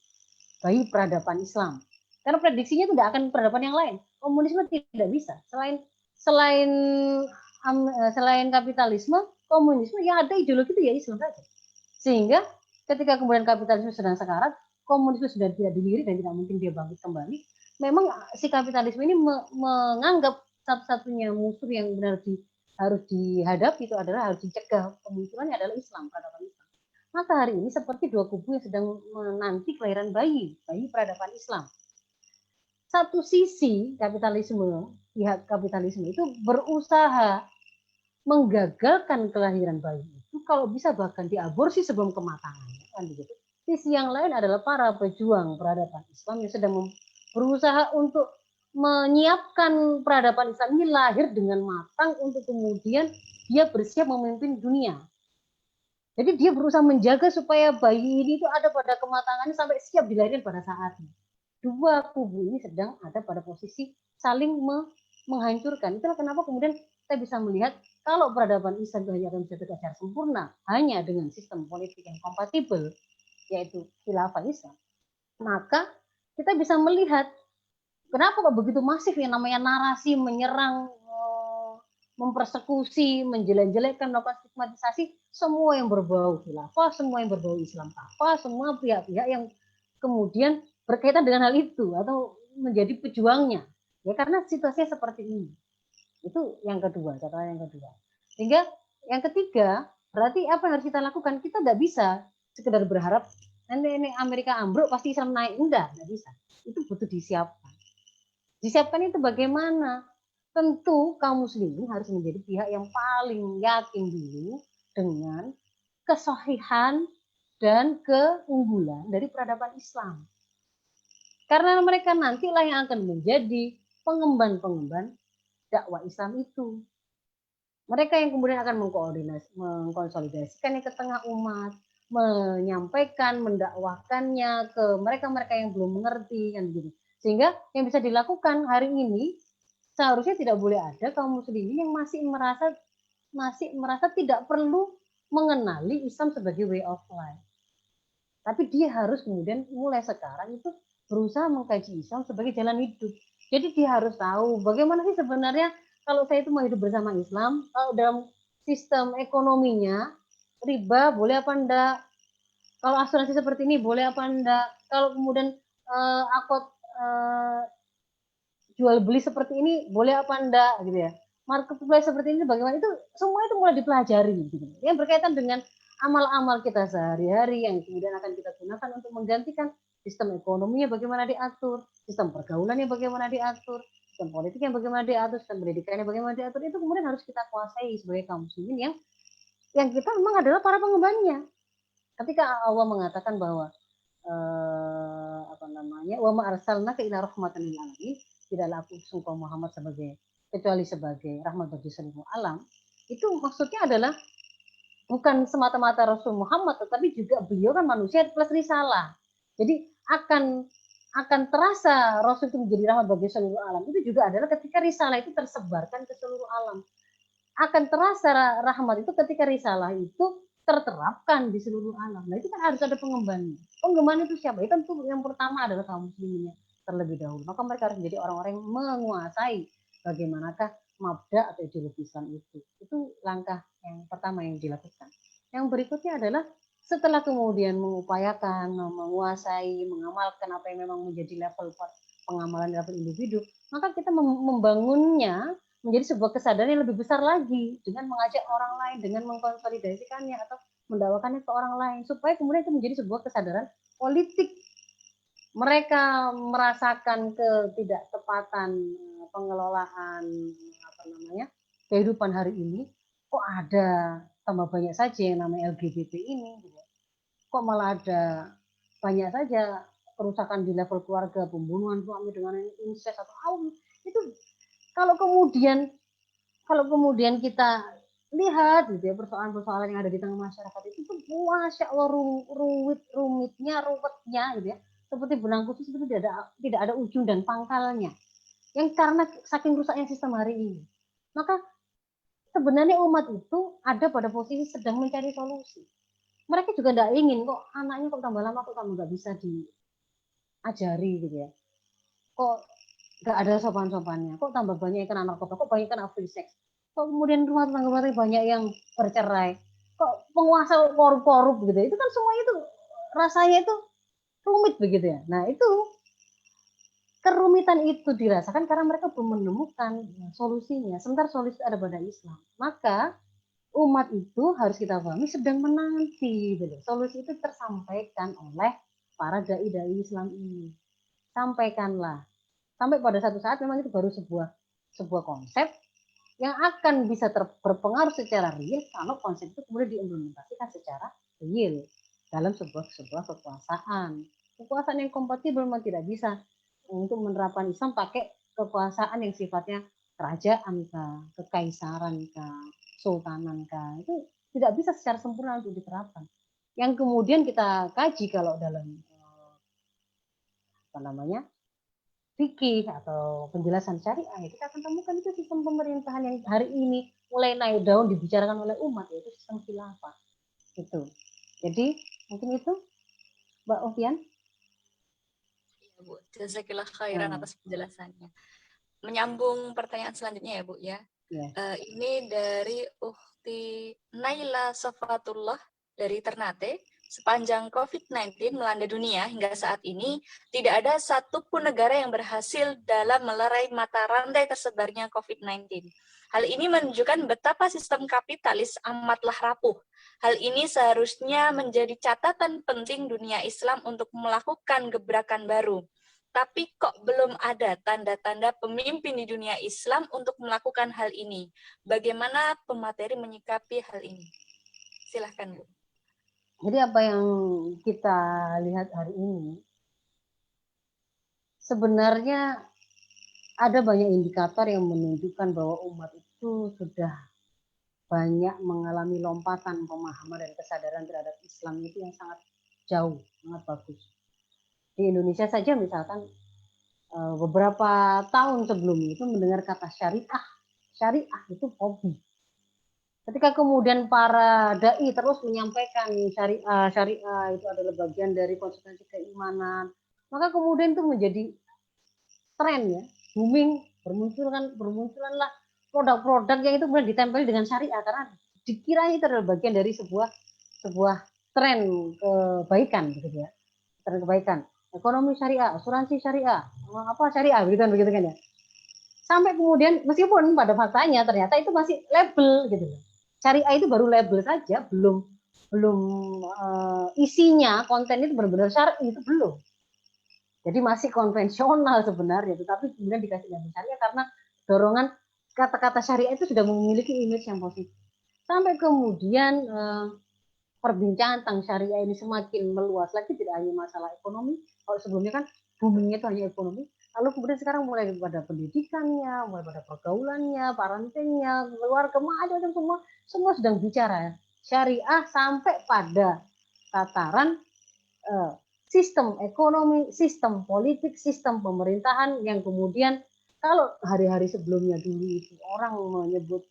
peradaban Islam. Karena prediksinya itu tidak akan peradaban yang lain. Komunisme tidak bisa. Selain kapitalisme, komunisme yang ada ideologi itu ya Islam saja. Sehingga ketika kemudian kapitalisme sedang sekarat, komunisme sudah tidak dilirik dan tidak mungkin dia bangkit kembali. Memang si kapitalisme ini menganggap satu-satunya musuh yang benar harus dihadapi itu adalah, harus dicegah kemunculannya adalah Islam, peradaban Islam. Maka hari ini seperti dua kubu yang sedang menanti kelahiran bayi peradaban Islam. Satu sisi pihak kapitalisme itu berusaha menggagalkan kelahiran bayi itu, kalau bisa bahkan diaborsi sebelum kematangannya, kan begitu. Sisi yang lain adalah para pejuang peradaban Islam yang sedang berusaha untuk menyiapkan peradaban Islam ini lahir dengan matang untuk kemudian dia bersiap memimpin dunia. Jadi dia berusaha menjaga supaya bayi ini itu ada pada kematangannya sampai siap dilahirkan pada saatnya. Dua kubu ini sedang ada pada posisi saling menghancurkan. Itulah kenapa kemudian kita bisa melihat kalau peradaban Islam itu hanya akan bisa tegak secara sempurna hanya dengan sistem politik yang kompatibel, yaitu khilafah Islam, maka kita bisa melihat kenapa kok begitu masif yang namanya narasi menyerang, mempersekusi, menjelek-jelekkan, melakukan stigmatisasi semua yang berbau khilafah, semua yang berbau Islam kafah, semua pihak-pihak yang kemudian berkaitan dengan hal itu atau menjadi pejuangnya. Ya karena situasinya seperti ini. Itu yang kedua, catatan yang kedua. Sehingga yang ketiga, berarti apa yang harus kita lakukan? Kita tidak bisa sekedar berharap nanti ini Amerika ambruk pasti Islam naik. Enggak bisa. Itu butuh disiapkan. Disiapkan itu bagaimana? Tentu kaum muslimin harus menjadi pihak yang paling yakin dulu dengan kesahihan dan keunggulan dari peradaban Islam. Karena mereka nantilah yang akan menjadi pengemban dakwah Islam itu. Mereka yang kemudian akan mengkonsolidasikannya ke tengah umat, menyampaikan, mendakwahkannya ke mereka-mereka yang belum mengerti, kan begitu. Sehingga yang bisa dilakukan hari ini seharusnya tidak boleh ada kaum muslimin yang masih merasa tidak perlu mengenali Islam sebagai way of life. Tapi dia harus kemudian mulai sekarang itu berusaha mengkaji Islam sebagai jalan hidup. Jadi dia harus tahu bagaimana sih sebenarnya kalau saya itu mau hidup bersama Islam, kalau dalam sistem ekonominya riba boleh apa enggak? Kalau asuransi seperti ini boleh apa enggak? Kalau kemudian akad jual beli seperti ini boleh apa enggak gitu ya. Marketplace seperti ini bagaimana, itu semua itu mulai dipelajari gitu. Yang berkaitan dengan amal-amal kita sehari-hari yang kemudian akan kita gunakan untuk menggantikan sistem ekonominya bagaimana diatur, sistem pergaulannya bagaimana diatur, sistem politiknya bagaimana diatur, sistem pendidikannya bagaimana diatur, itu kemudian harus kita kuasai sebagai kaum muslimin yang kita memang adalah para pengembannya. Ketika Allah mengatakan bahwa wa ma arsalnaka illa rahmatan lil alamin, tidaklah aku utus engkau Muhammad kecuali sebagai rahmat bagi seluruh alam, itu maksudnya adalah bukan semata-mata Rasul Muhammad, tetapi juga beliau kan manusia plus risalah. Jadi akan terasa Rasul itu menjadi rahmat bagi seluruh alam itu juga adalah ketika risalah itu tersebarkan ke seluruh alam. Akan terasa rahmat itu ketika risalah itu terterapkan di seluruh alam. Nah itu kan harus ada pengembannya. Pengemban itu siapa? Itu tentu yang pertama adalah kaum muslimin terlebih dahulu. Maka mereka harus menjadi orang-orang yang menguasai bagaimanakah mabda atau ideologi Islam itu. Itu langkah yang pertama yang dilakukan. Yang berikutnya adalah setelah kemudian mengupayakan, menguasai, mengamalkan apa yang memang menjadi level pengamalan level individu, maka kita membangunnya menjadi sebuah kesadaran yang lebih besar lagi dengan mengajak orang lain, dengan mengkonsolidasikannya atau mendakwakannya ke orang lain, supaya kemudian itu menjadi sebuah kesadaran politik. Mereka merasakan ketidaktepatan pengelolaan kehidupan hari ini, kok ada tambah banyak saja yang namanya LGBT ini, kok malah ada banyak saja kerusakan di level keluarga, pembunuhan suami dengan incest atau itu. Kalau kemudian kita lihat gitu ya persoalan-persoalan yang ada di tengah masyarakat itu tuh masya Allah rumitnya gitu ya, seperti benang khusus itu tidak ada ujung dan pangkalnya, yang karena saking rusaknya sistem hari ini. Maka sebenarnya umat itu ada pada posisi sedang mencari solusi. Mereka juga tidak ingin kok anaknya kok tambah lama kok tambah nggak bisa diajari gitu ya, kok nggak ada sopan-sopannya, kok tambah banyak yang kena narkoba, kok banyak kena free sex, kok kemudian rumah tangga banyak yang bercerai, kok penguasa korup-korup gitu. Itu kan semua itu rasanya itu rumit begitu ya. Nah itu kerumitan itu dirasakan karena mereka belum menemukan solusinya. Sementara solusi ada pada Islam. Maka umat itu harus kita pahami sedang menanti gitu. Solusi itu tersampaikan oleh para dai-dai Islam ini. Sampaikanlah. Sampai pada satu saat memang itu baru sebuah konsep yang akan bisa berpengaruh secara real kalau konsep itu kemudian diimplementasikan secara real dalam sebuah kekuasaan. Kekuasaan yang kompatibel memang tidak bisa untuk menerapkan Islam pakai kekuasaan yang sifatnya kerajaan kah, kekaisaran kah, sultanan kah. Itu tidak bisa secara sempurna untuk diterapkan. Yang kemudian kita kaji kalau dalam fikih atau penjelasan syariah, kita akan temukan itu sistem pemerintahan yang hari ini mulai naik daun dibicarakan oleh umat, yaitu sistem khilafah. Itu. Jadi mungkin itu Mbak Ovian. Ya, Bu. Jazakillah khairan atas penjelasannya. Menyambung pertanyaan selanjutnya ya Bu ya. Ini dari Ukhti Naila Safatullah dari Ternate. Sepanjang COVID-19 melanda dunia hingga saat ini, tidak ada satupun negara yang berhasil dalam melerai mata rantai tersebarnya COVID-19. Hal ini menunjukkan betapa sistem kapitalis amatlah rapuh. Hal ini seharusnya menjadi catatan penting dunia Islam untuk melakukan gebrakan baru. Tapi kok belum ada tanda-tanda pemimpin di dunia Islam untuk melakukan hal ini. Bagaimana pemateri menyikapi hal ini? Silahkan, Bu. Jadi apa yang kita lihat hari ini, sebenarnya ada banyak indikator yang menunjukkan bahwa umat itu sudah banyak mengalami lompatan pemahaman dan kesadaran terhadap Islam itu yang sangat jauh, sangat bagus. Di Indonesia saja misalkan beberapa tahun sebelum itu mendengar kata syariah itu hobi. Ketika kemudian para dai terus menyampaikan syariah itu adalah bagian dari konsekuensi keimanan, maka kemudian itu menjadi tren ya, booming, bermunculanlah produk-produk yang itu kemudian ditempel dengan syariah karena dikira itu adalah bagian dari sebuah tren kebaikan gitu ya. Tren kebaikan. Ekonomi syariah, asuransi syariah, apa syariah begitu kan ya. Sampai kemudian meskipun pada faktanya ternyata itu masih label gitu. Syariah itu baru label saja, belum isinya konten itu benar-benar syar'i itu belum. Jadi masih konvensional sebenarnya, tetapi kemudian dikasih label syariah karena dorongan kata-kata syariah itu sudah memiliki image yang positif. Sampai kemudian perbincangan tentang syariah ini semakin meluas lagi, tidak hanya masalah ekonomi. Kalau sebelumnya kan boomingnya itu hanya ekonomi, lalu kemudian sekarang mulai pada pendidikannya, mulai pada pergaulannya, parentingnya, keluarga, macam-macam semua sedang bicara syariah sampai pada tataran sistem ekonomi, sistem politik, sistem pemerintahan yang kemudian kalau hari-hari sebelumnya dulu itu orang menyebut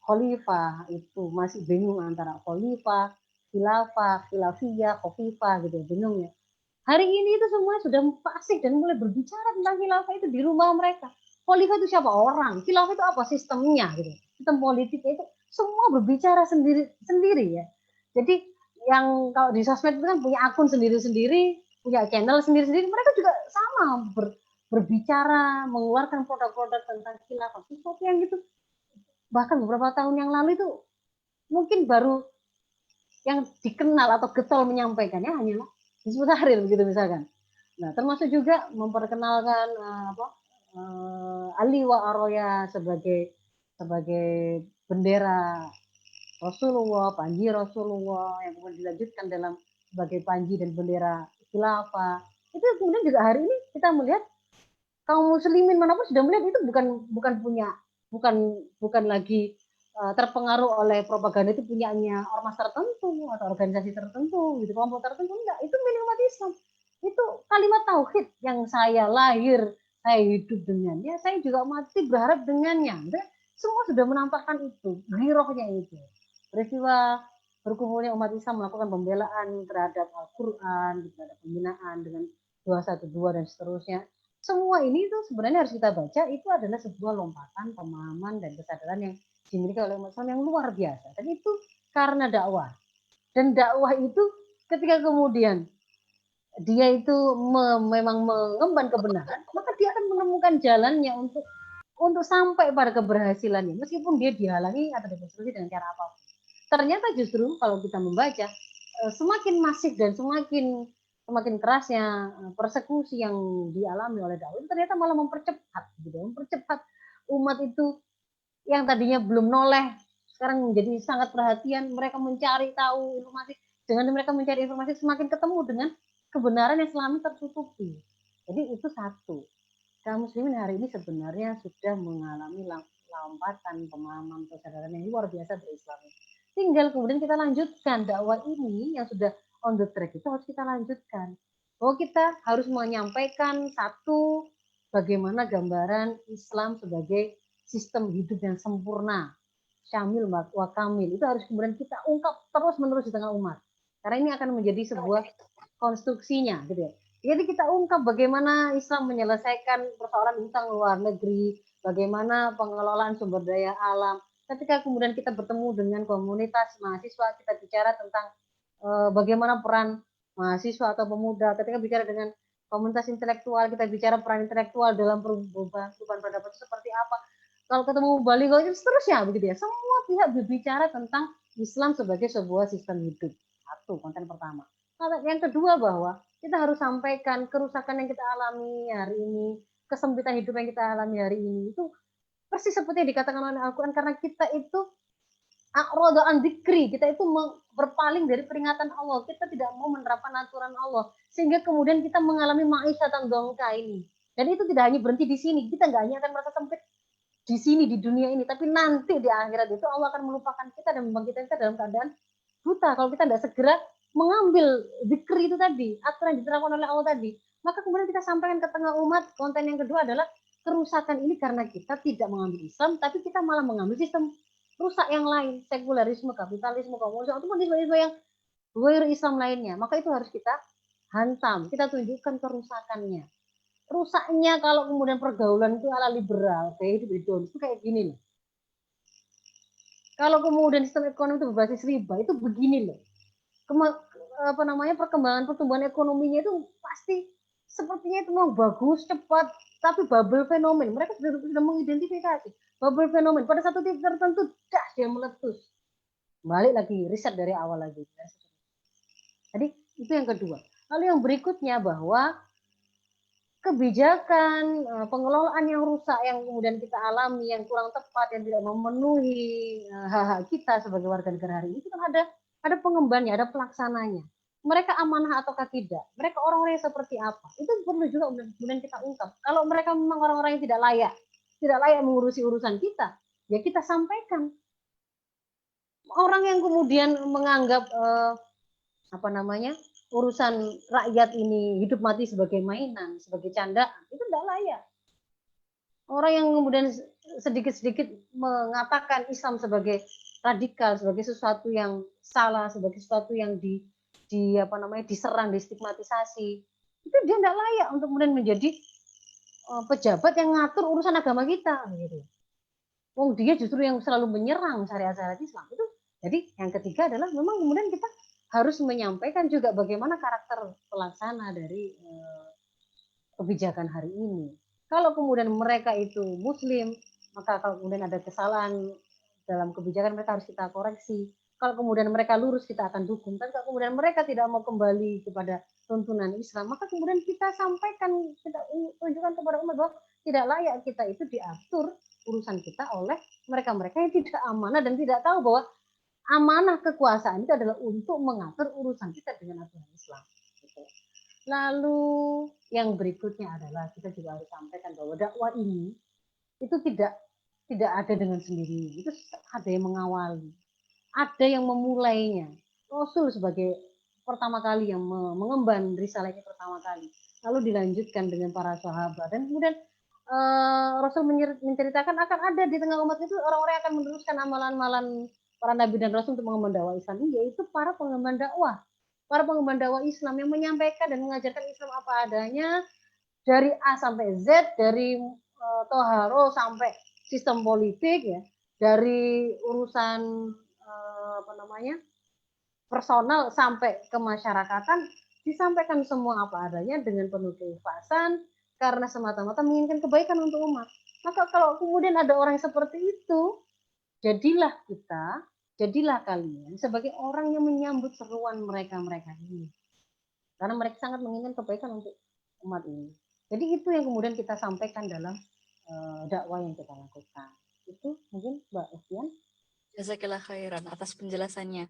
khalifah itu masih bingung antara khalifah, khilafah, khilafiyah, khofifah gitu, bingung ya. Hari ini itu semua sudah fasik dan mulai berbicara tentang khilafah itu di rumah mereka. Khalifah itu siapa? Orang. Khilafah itu apa? Sistemnya gitu. Sistem politiknya itu semua berbicara sendiri ya. Jadi yang kalau di sosmed itu kan punya akun sendiri-sendiri, punya channel sendiri-sendiri, mereka juga sama berbicara, mengeluarkan produk-produk tentang khilafah. Sesuatu yang gitu bahkan beberapa tahun yang lalu itu mungkin baru yang dikenal atau getol menyampaikannya hanyalah Hizbut Tahrir begitu misalkan. Nah, termasuk juga memperkenalkan Ali wa Aroya sebagai bendera Rasulullah, panji Rasulullah yang kemudian dilanjutkan dalam sebagai panji dan bendera khilafah. Itu kemudian juga hari ini kita melihat kaum muslimin manapun sudah melihat itu bukan lagi terpengaruh oleh propaganda itu punyanya ormas tertentu atau organisasi tertentu gitu, kelompok tertentu, enggak, itu milik umat Islam. Itu kalimat tauhid yang saya lahir, saya hidup dengannya, saya juga mati berharap dengannya. Semua sudah menampakkan itu, girohnya itu. Peristiwa berkumpulnya umat Islam melakukan pembelaan terhadap Al-Quran, terhadap pembinaan dengan 212 dan seterusnya. Semua ini itu sebenarnya harus kita baca, itu adalah sebuah lompatan, pemahaman, dan kesadaran yang dimiliki oleh umat Islam yang luar biasa. Dan itu karena dakwah. Dan dakwah itu ketika kemudian dia itu memang mengemban kebenaran, maka dia akan menemukan jalannya untuk sampai pada keberhasilannya, meskipun dia dihalangi atau dipersulit dengan cara apapun. Ternyata justru kalau kita membaca, semakin masif dan semakin kerasnya persekusi yang dialami oleh dakwah, ternyata malah mempercepat umat itu yang tadinya belum noleh sekarang menjadi sangat perhatian. Mereka mencari tahu informasi, dengan mereka mencari informasi semakin ketemu dengan kebenaran yang selama tertutupi. Jadi itu satu, kaum muslimin hari ini sebenarnya sudah mengalami lompatan pemahaman kesadaran yang luar biasa berislam. Tinggal kemudian kita lanjutkan dakwah ini yang sudah on the track, itu harus kita lanjutkan. Bahwa kita harus menyampaikan satu, bagaimana gambaran Islam sebagai sistem hidup yang sempurna, syamil wa kamil. Itu harus kemudian kita ungkap terus-menerus di tengah umat. Karena ini akan menjadi sebuah konstruksinya gitu ya. Jadi kita ungkap bagaimana Islam menyelesaikan persoalan utang luar negeri, bagaimana pengelolaan sumber daya alam. Ketika kemudian kita bertemu dengan komunitas mahasiswa, kita bicara tentang bagaimana peran mahasiswa atau pemuda. Ketika bicara dengan komunitas intelektual, kita bicara peran intelektual dalam perubahan pendapat seperti apa. Kalau ketemu baliho itu seterusnya begitu ya. Semua pihak berbicara tentang Islam sebagai sebuah sistem hidup. Satu, konten pertama. Yang kedua, bahwa kita harus sampaikan kerusakan yang kita alami hari ini, kesempitan hidup yang kita alami hari ini, itu persis seperti yang dikatakan oleh Al-Quran, karena kita itu a'rada an dzikri, kita itu berpaling dari peringatan Allah, kita tidak mau menerapkan aturan Allah, sehingga kemudian kita mengalami ma'isyatan dongka ini. Dan itu tidak hanya berhenti di sini, kita nggak hanya akan merasa sempit di sini di dunia ini, tapi nanti di akhirat itu Allah akan melupakan kita dan membangkitkan kita dalam keadaan buta kalau kita tidak segera mengambil zikir itu tadi, aturan yang diterapkan oleh Allah tadi. Maka kemudian kita sampaikan ke tengah umat. Konten yang kedua adalah kerusakan ini karena kita tidak mengambil Islam, tapi kita malah mengambil sistem rusak yang lain, sekularisme, kapitalisme, komunisme, ataupun isme-isme yang luar Islam lainnya. Maka itu harus kita hantam, kita tunjukkan kerusakannya. Rusaknya kalau kemudian pergaulan itu ala liberal, kayak hidup itu kayak gini loh. Kalau kemudian sistem ekonomi itu berbasis riba, itu begini loh. Perkembangan pertumbuhan ekonominya itu pasti sepertinya itu mau bagus, cepat, Tapi bubble fenomen, mereka sudah mengidentifikasi bubble fenomen. Pada satu titik tertentu, dah dia meletus. Balik lagi, riset dari awal lagi. Jadi itu yang kedua. Lalu yang berikutnya bahwa kebijakan pengelolaan yang rusak yang kemudian kita alami, yang kurang tepat, yang tidak memenuhi hak-hak kita sebagai warga negara hari ini, itu kan ada pengembannya, ada pelaksananya. Mereka amanah ataukah tidak? Mereka orang-orang yang seperti apa? Itu perlu juga kemudian kita ungkap. Kalau mereka memang orang-orang yang tidak layak mengurusi urusan kita, ya kita sampaikan. Orang yang kemudian menganggap urusan rakyat ini hidup mati sebagai mainan, sebagai candaan, itu tidak layak. Orang yang kemudian sedikit-sedikit mengatakan Islam sebagai radikal, sebagai sesuatu yang salah, sebagai sesuatu yang diserang, distigmatisasi, itu dia tidak layak untuk kemudian menjadi pejabat yang ngatur urusan agama kita, gitu. Wong dia justru yang selalu menyerang syariat-syariat Islam itu. Jadi yang ketiga adalah memang kemudian kita harus menyampaikan juga bagaimana karakter pelaksana dari kebijakan hari ini. Kalau kemudian mereka itu Muslim, maka kalau kemudian ada kesalahan dalam kebijakan mereka harus kita koreksi. Kalau kemudian mereka lurus, kita akan dukung. Tapi kalau kemudian mereka tidak mau kembali kepada tuntunan Islam, maka kemudian kita sampaikan, kita tunjukkan kepada umat bahwa tidak layak kita itu diatur urusan kita oleh mereka-mereka yang tidak amanah dan tidak tahu bahwa amanah kekuasaan itu adalah untuk mengatur urusan kita dengan aturan Islam. Lalu yang berikutnya adalah kita juga harus sampaikan bahwa dakwah ini itu tidak ada dengan sendirinya. Itu ada yang mengawali. Ada yang memulainya. Rasul sebagai pertama kali yang mengemban risalah ini pertama kali. Lalu dilanjutkan dengan para sahabat. Dan kemudian Rasul menceritakan akan ada di tengah umat itu orang-orang yang akan meneruskan amalan-amalan para nabi dan rasul untuk mengemban dakwah Islam ini, yaitu para pengemban dakwah. Para pengemban dakwah Islam yang menyampaikan dan mengajarkan Islam apa adanya dari A sampai Z, dari toharo sampai sistem politik, ya, dari urusan personal sampai kemasyarakatan, disampaikan semua apa adanya dengan penuh keikhlasan karena semata-mata menginginkan kebaikan untuk umat. Maka kalau kemudian ada orang seperti itu, jadilah kalian sebagai orang yang menyambut seruan mereka ini. Karena mereka sangat menginginkan kebaikan untuk umat ini. Jadi itu yang kemudian kita sampaikan dalam dakwah yang kita lakukan. Itu mungkin Mbak Evian. Jazakillah khairan atas penjelasannya.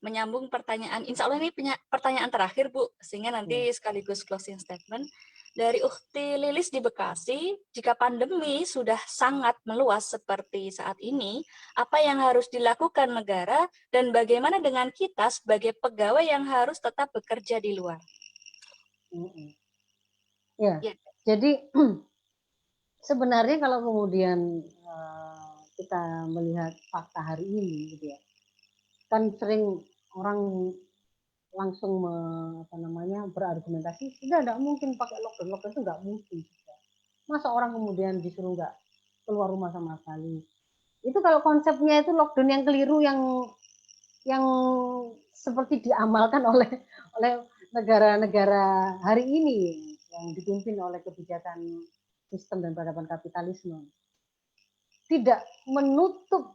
Menyambung pertanyaan, insya Allah ini pertanyaan terakhir Bu, sehingga nanti sekaligus closing statement. Dari Ukhti Lilis di Bekasi, jika pandemi sudah sangat meluas seperti saat ini, apa yang harus dilakukan negara dan bagaimana dengan kita sebagai pegawai yang harus tetap bekerja di luar? Ya. Jadi sebenarnya kalau kemudian kita melihat fakta hari ini, gitu ya, kan sering orang langsung berargumentasi, tidak mungkin pakai lockdown itu nggak mungkin. Masa orang kemudian disuruh nggak keluar rumah sama sekali? Itu kalau konsepnya itu lockdown yang keliru, yang seperti diamalkan oleh negara-negara hari ini yang dipimpin oleh kebijakan sistem dan peradaban kapitalisme. Tidak menutup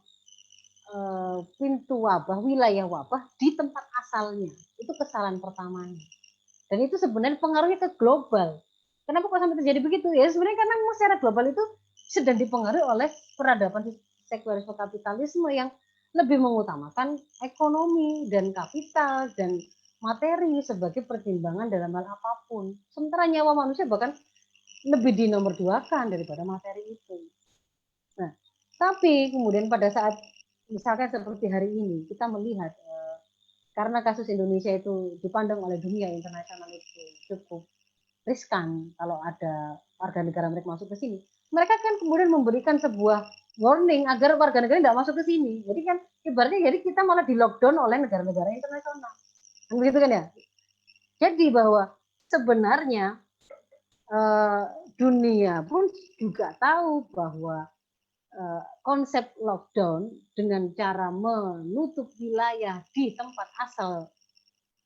pintu wabah, wilayah wabah di tempat asalnya. Itu kesalahan pertamanya. Dan itu sebenarnya pengaruhnya ke global. Kenapa kok sampai terjadi begitu? Ya sebenarnya karena secara global itu sedang dipengaruhi oleh peradaban sekularisme kapitalisme yang lebih mengutamakan ekonomi dan kapital dan materi sebagai pertimbangan dalam hal apapun. Sementara nyawa manusia bahkan lebih dinomorduakan daripada materi itu. Nah, tapi kemudian pada saat misalkan seperti hari ini kita melihat karena kasus Indonesia itu dipandang oleh dunia internasional itu cukup riskan kalau ada warga negara mereka masuk ke sini. Mereka kan kemudian memberikan sebuah warning agar warga negara tidak masuk ke sini. Jadi kan ibaratnya kita malah di lockdown oleh negara-negara internasional. Kan begitu kan ya? Jadi bahwa sebenarnya dunia pun juga tahu bahwa konsep lockdown dengan cara menutup wilayah di tempat asal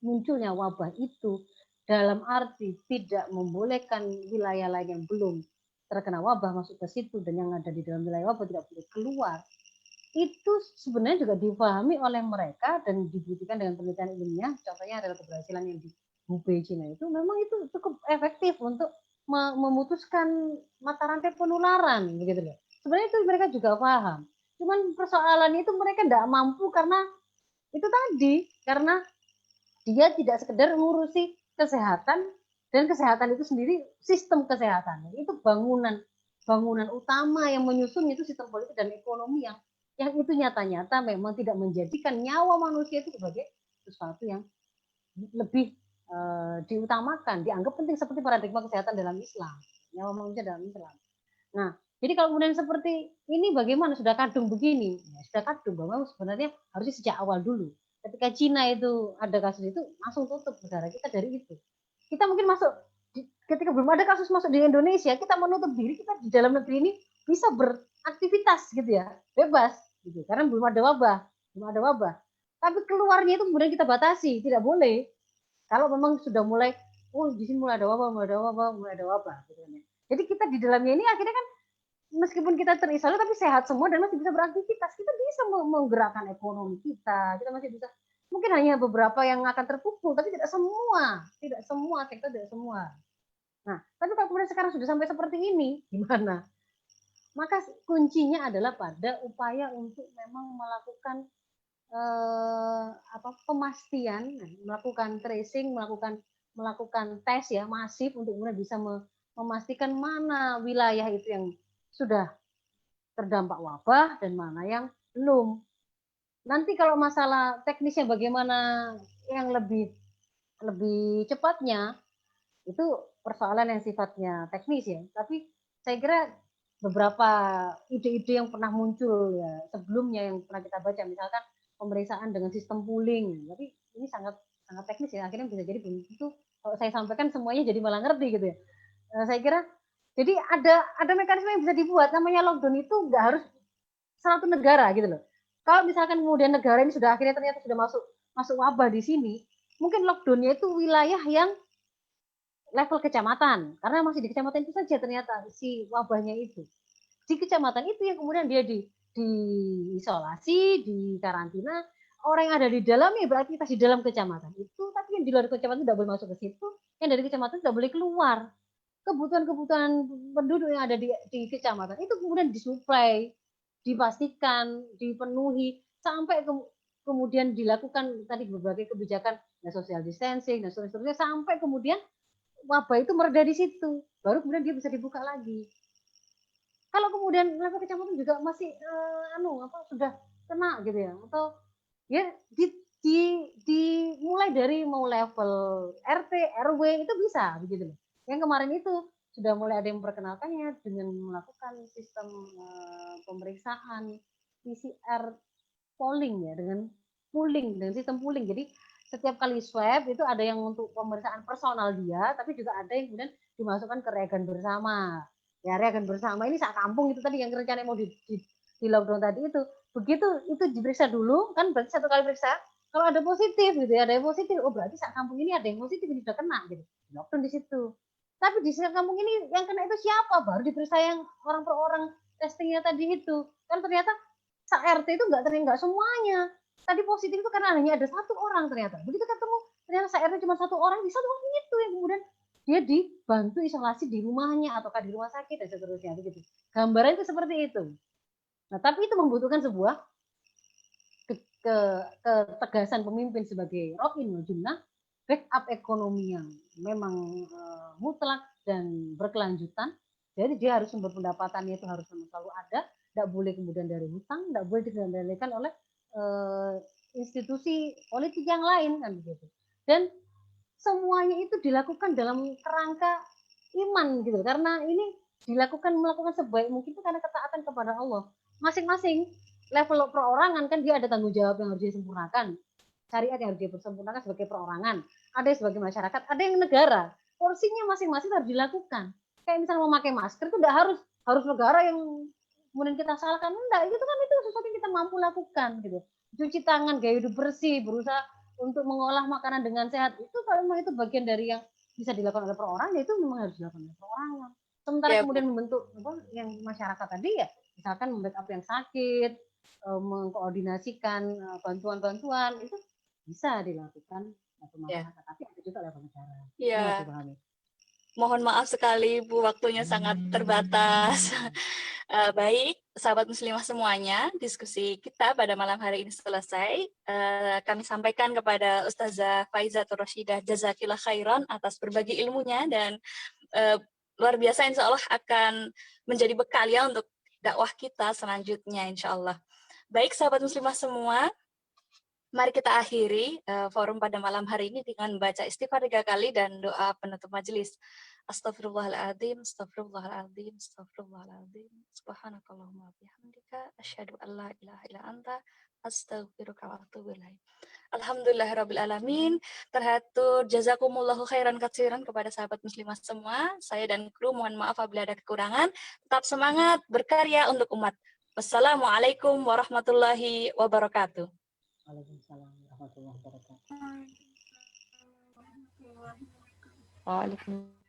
munculnya wabah itu dalam arti tidak membolehkan wilayah lain yang belum terkena wabah masuk ke situ dan yang ada di dalam wilayah wabah tidak boleh keluar, itu sebenarnya juga dipahami oleh mereka dan dibuktikan dengan penelitian ilmiah. Contohnya adalah keberhasilan yang di Hubei Cina itu memang itu cukup efektif untuk memutuskan mata rantai penularan begitu loh. Sebenarnya itu mereka juga paham. Cuman persoalannya itu mereka tidak mampu karena itu tadi, karena dia tidak sekedar ngurusi kesehatan, dan kesehatan itu sendiri sistem kesehatan itu bangunan utama yang menyusun itu sistem politik dan ekonomi yang itu nyata-nyata memang tidak menjadikan nyawa manusia itu sebagai sesuatu yang lebih diutamakan, dianggap penting seperti paradigma kesehatan dalam Islam, nyawa manusia dalam Islam. Nah, jadi kalau kemudian seperti ini bagaimana, sudah kadung begini, ya, sudah kadung bahwa sebenarnya harusnya sejak awal dulu. Ketika Cina itu ada kasus itu, langsung tutup negara kita dari itu. Kita mungkin masuk, ketika belum ada kasus masuk di Indonesia, kita menutup diri, kita di dalam negeri ini bisa beraktivitas gitu ya, bebas gitu, karena belum ada wabah. Tapi keluarnya itu kemudian kita batasi, tidak boleh. Kalau memang sudah mulai, oh di sini mulai ada wabah. Gitu kan. Jadi kita di dalamnya ini akhirnya kan, meskipun kita terisolir tapi sehat semua dan masih bisa beraktivitas, kita bisa menggerakkan ekonomi kita masih bisa. Mungkin hanya beberapa yang akan terpukul, tapi tidak semua sektor, tidak semua. Nah, tapi kalau kemudian sekarang sudah sampai seperti ini, gimana? Maka kuncinya adalah pada upaya untuk memang melakukan pemastian, melakukan tracing, melakukan tes ya masif untuk kemudian bisa memastikan mana wilayah itu yang sudah terdampak wabah dan mana yang belum. Nanti kalau masalah teknisnya bagaimana yang lebih cepatnya, itu persoalan yang sifatnya teknis ya. Tapi saya kira beberapa ide-ide yang pernah muncul ya sebelumnya yang pernah kita baca, misalkan pemeriksaan dengan sistem pooling, tapi ini sangat teknis ya, akhirnya bisa jadi begitu. Kalau saya sampaikan semuanya jadi malah ngerti gitu ya. Saya kira jadi ada mekanisme yang bisa dibuat, namanya lockdown itu nggak harus satu negara gitu loh. Kalau misalkan kemudian negara ini sudah akhirnya ternyata sudah masuk wabah di sini, mungkin lockdownnya itu wilayah yang level kecamatan, karena masih di kecamatan itu saja ternyata si wabahnya itu. Di kecamatan itu yang kemudian dia diisolasi, di karantina, orang yang ada di dalamnya beraktivitas di dalam kecamatan itu, tapi yang di luar kecamatan tidak boleh masuk ke situ, yang dari kecamatan tidak boleh keluar. Kebutuhan penduduk yang ada di kecamatan itu kemudian disuplai, dipastikan, dipenuhi, sampai kemudian dilakukan tadi berbagai kebijakan social distancing dan seterusnya, sampai kemudian wabah itu mereda di situ, baru kemudian dia bisa dibuka lagi. Kalau kemudian level kecamatan juga masih sudah kena gitu ya, atau ya mulai dari mau level RT RW itu bisa begitu loh. Yang kemarin itu sudah mulai ada yang memperkenalkannya dengan melakukan sistem pemeriksaan PCR polling ya, dengan sistem pooling. Jadi setiap kali swab itu ada yang untuk pemeriksaan personal dia, tapi juga ada yang kemudian dimasukkan ke reagen bersama. Ya reagen bersama ini sak kampung itu tadi yang rencana mau di lockdown tadi itu. Begitu itu diperiksa dulu, kan berarti satu kali periksa, kalau ada positif gitu ya, ada yang positif, oh berarti sak kampung ini ada yang positif, ini sudah kena gitu. Lockdown di situ. Tapi di sak kampung ini yang kena itu siapa? Baru diperiksa yang orang per orang testingnya tadi itu. Kan ternyata sak RT itu nggak semuanya. Tadi positif itu karena hanya ada satu orang ternyata. Begitu ketemu ternyata sak RT cuma satu orang, di satu orang itu yang kemudian dia dibantu isolasi di rumahnya ataukah di rumah sakit dan seterusnya begitu. Gambaran itu seperti itu. Nah, tapi itu membutuhkan sebuah ketegasan pemimpin sebagai Ro'in Junnah, backup ekonomi yang memang mutlak dan berkelanjutan. Jadi dia harus sumber pendapatannya itu harus selalu ada, tidak boleh kemudian dari hutang, tidak boleh dikendalikan oleh institusi politik yang lain kan begitu. Dan semuanya itu dilakukan dalam kerangka iman gitu, karena ini melakukan sebaik mungkin itu karena ketaatan kepada Allah. Masing-masing level perorangan kan dia ada tanggung jawab yang harus disempurnakan, syariat yang harus disempurnakan sebagai perorangan, ada yang sebagai masyarakat, ada yang negara. Porsinya masing-masing harus dilakukan. Kayak misalnya memakai masker itu tidak harus negara yang kemudian kita salahkan, enggak, itu kan itu sesuatu yang kita mampu lakukan gitu. Cuci tangan, gaya hidup bersih, berusaha untuk mengolah makanan dengan sehat, itu kalau memang itu bagian dari yang bisa dilakukan oleh perorangan, ya itu memang harus dilakukan oleh perorangan. Sementara Ya, Bu. kemudian membentuk apa, yang masyarakat tadi ya, misalkan membackup yang sakit, mengkoordinasikan bantuan-bantuan itu bisa dilakukan oleh Ya. masyarakat, tapi ada juga level negara. Ya. Itu masih pahami. Mohon maaf sekali Bu, waktunya sangat terbatas. Baik, sahabat muslimah semuanya, diskusi kita pada malam hari ini selesai. Kami sampaikan kepada Ustazah Faizatul Rasyidah jazakillah khairan atas berbagi ilmunya dan luar biasa, insya Allah akan menjadi bekal ya untuk dakwah kita selanjutnya, insya Allah. Baik, sahabat muslimah semua, mari kita akhiri forum pada malam hari ini dengan membaca istighfar 3 kali dan doa penutup majelis. Astaghfirullahaladzim, astaghfirullahaladzim, astaghfirullahaladzim. Subhanakallahumma bihamdika, asyhadu an la ilaha illa anta, astaghfiruka wa atubu ilaik. Alhamdulillahirabbil alamin. Terhatur jazakumullahu khairan katsiran kepada sahabat muslimah semua. Saya dan kru mohon maaf apabila ada kekurangan. Tetap semangat berkarya untuk umat. Wassalamualaikum warahmatullahi wabarakatuh. Waalaikumsalam warahmatullahi wabarakatuh. Waalaikumsalam.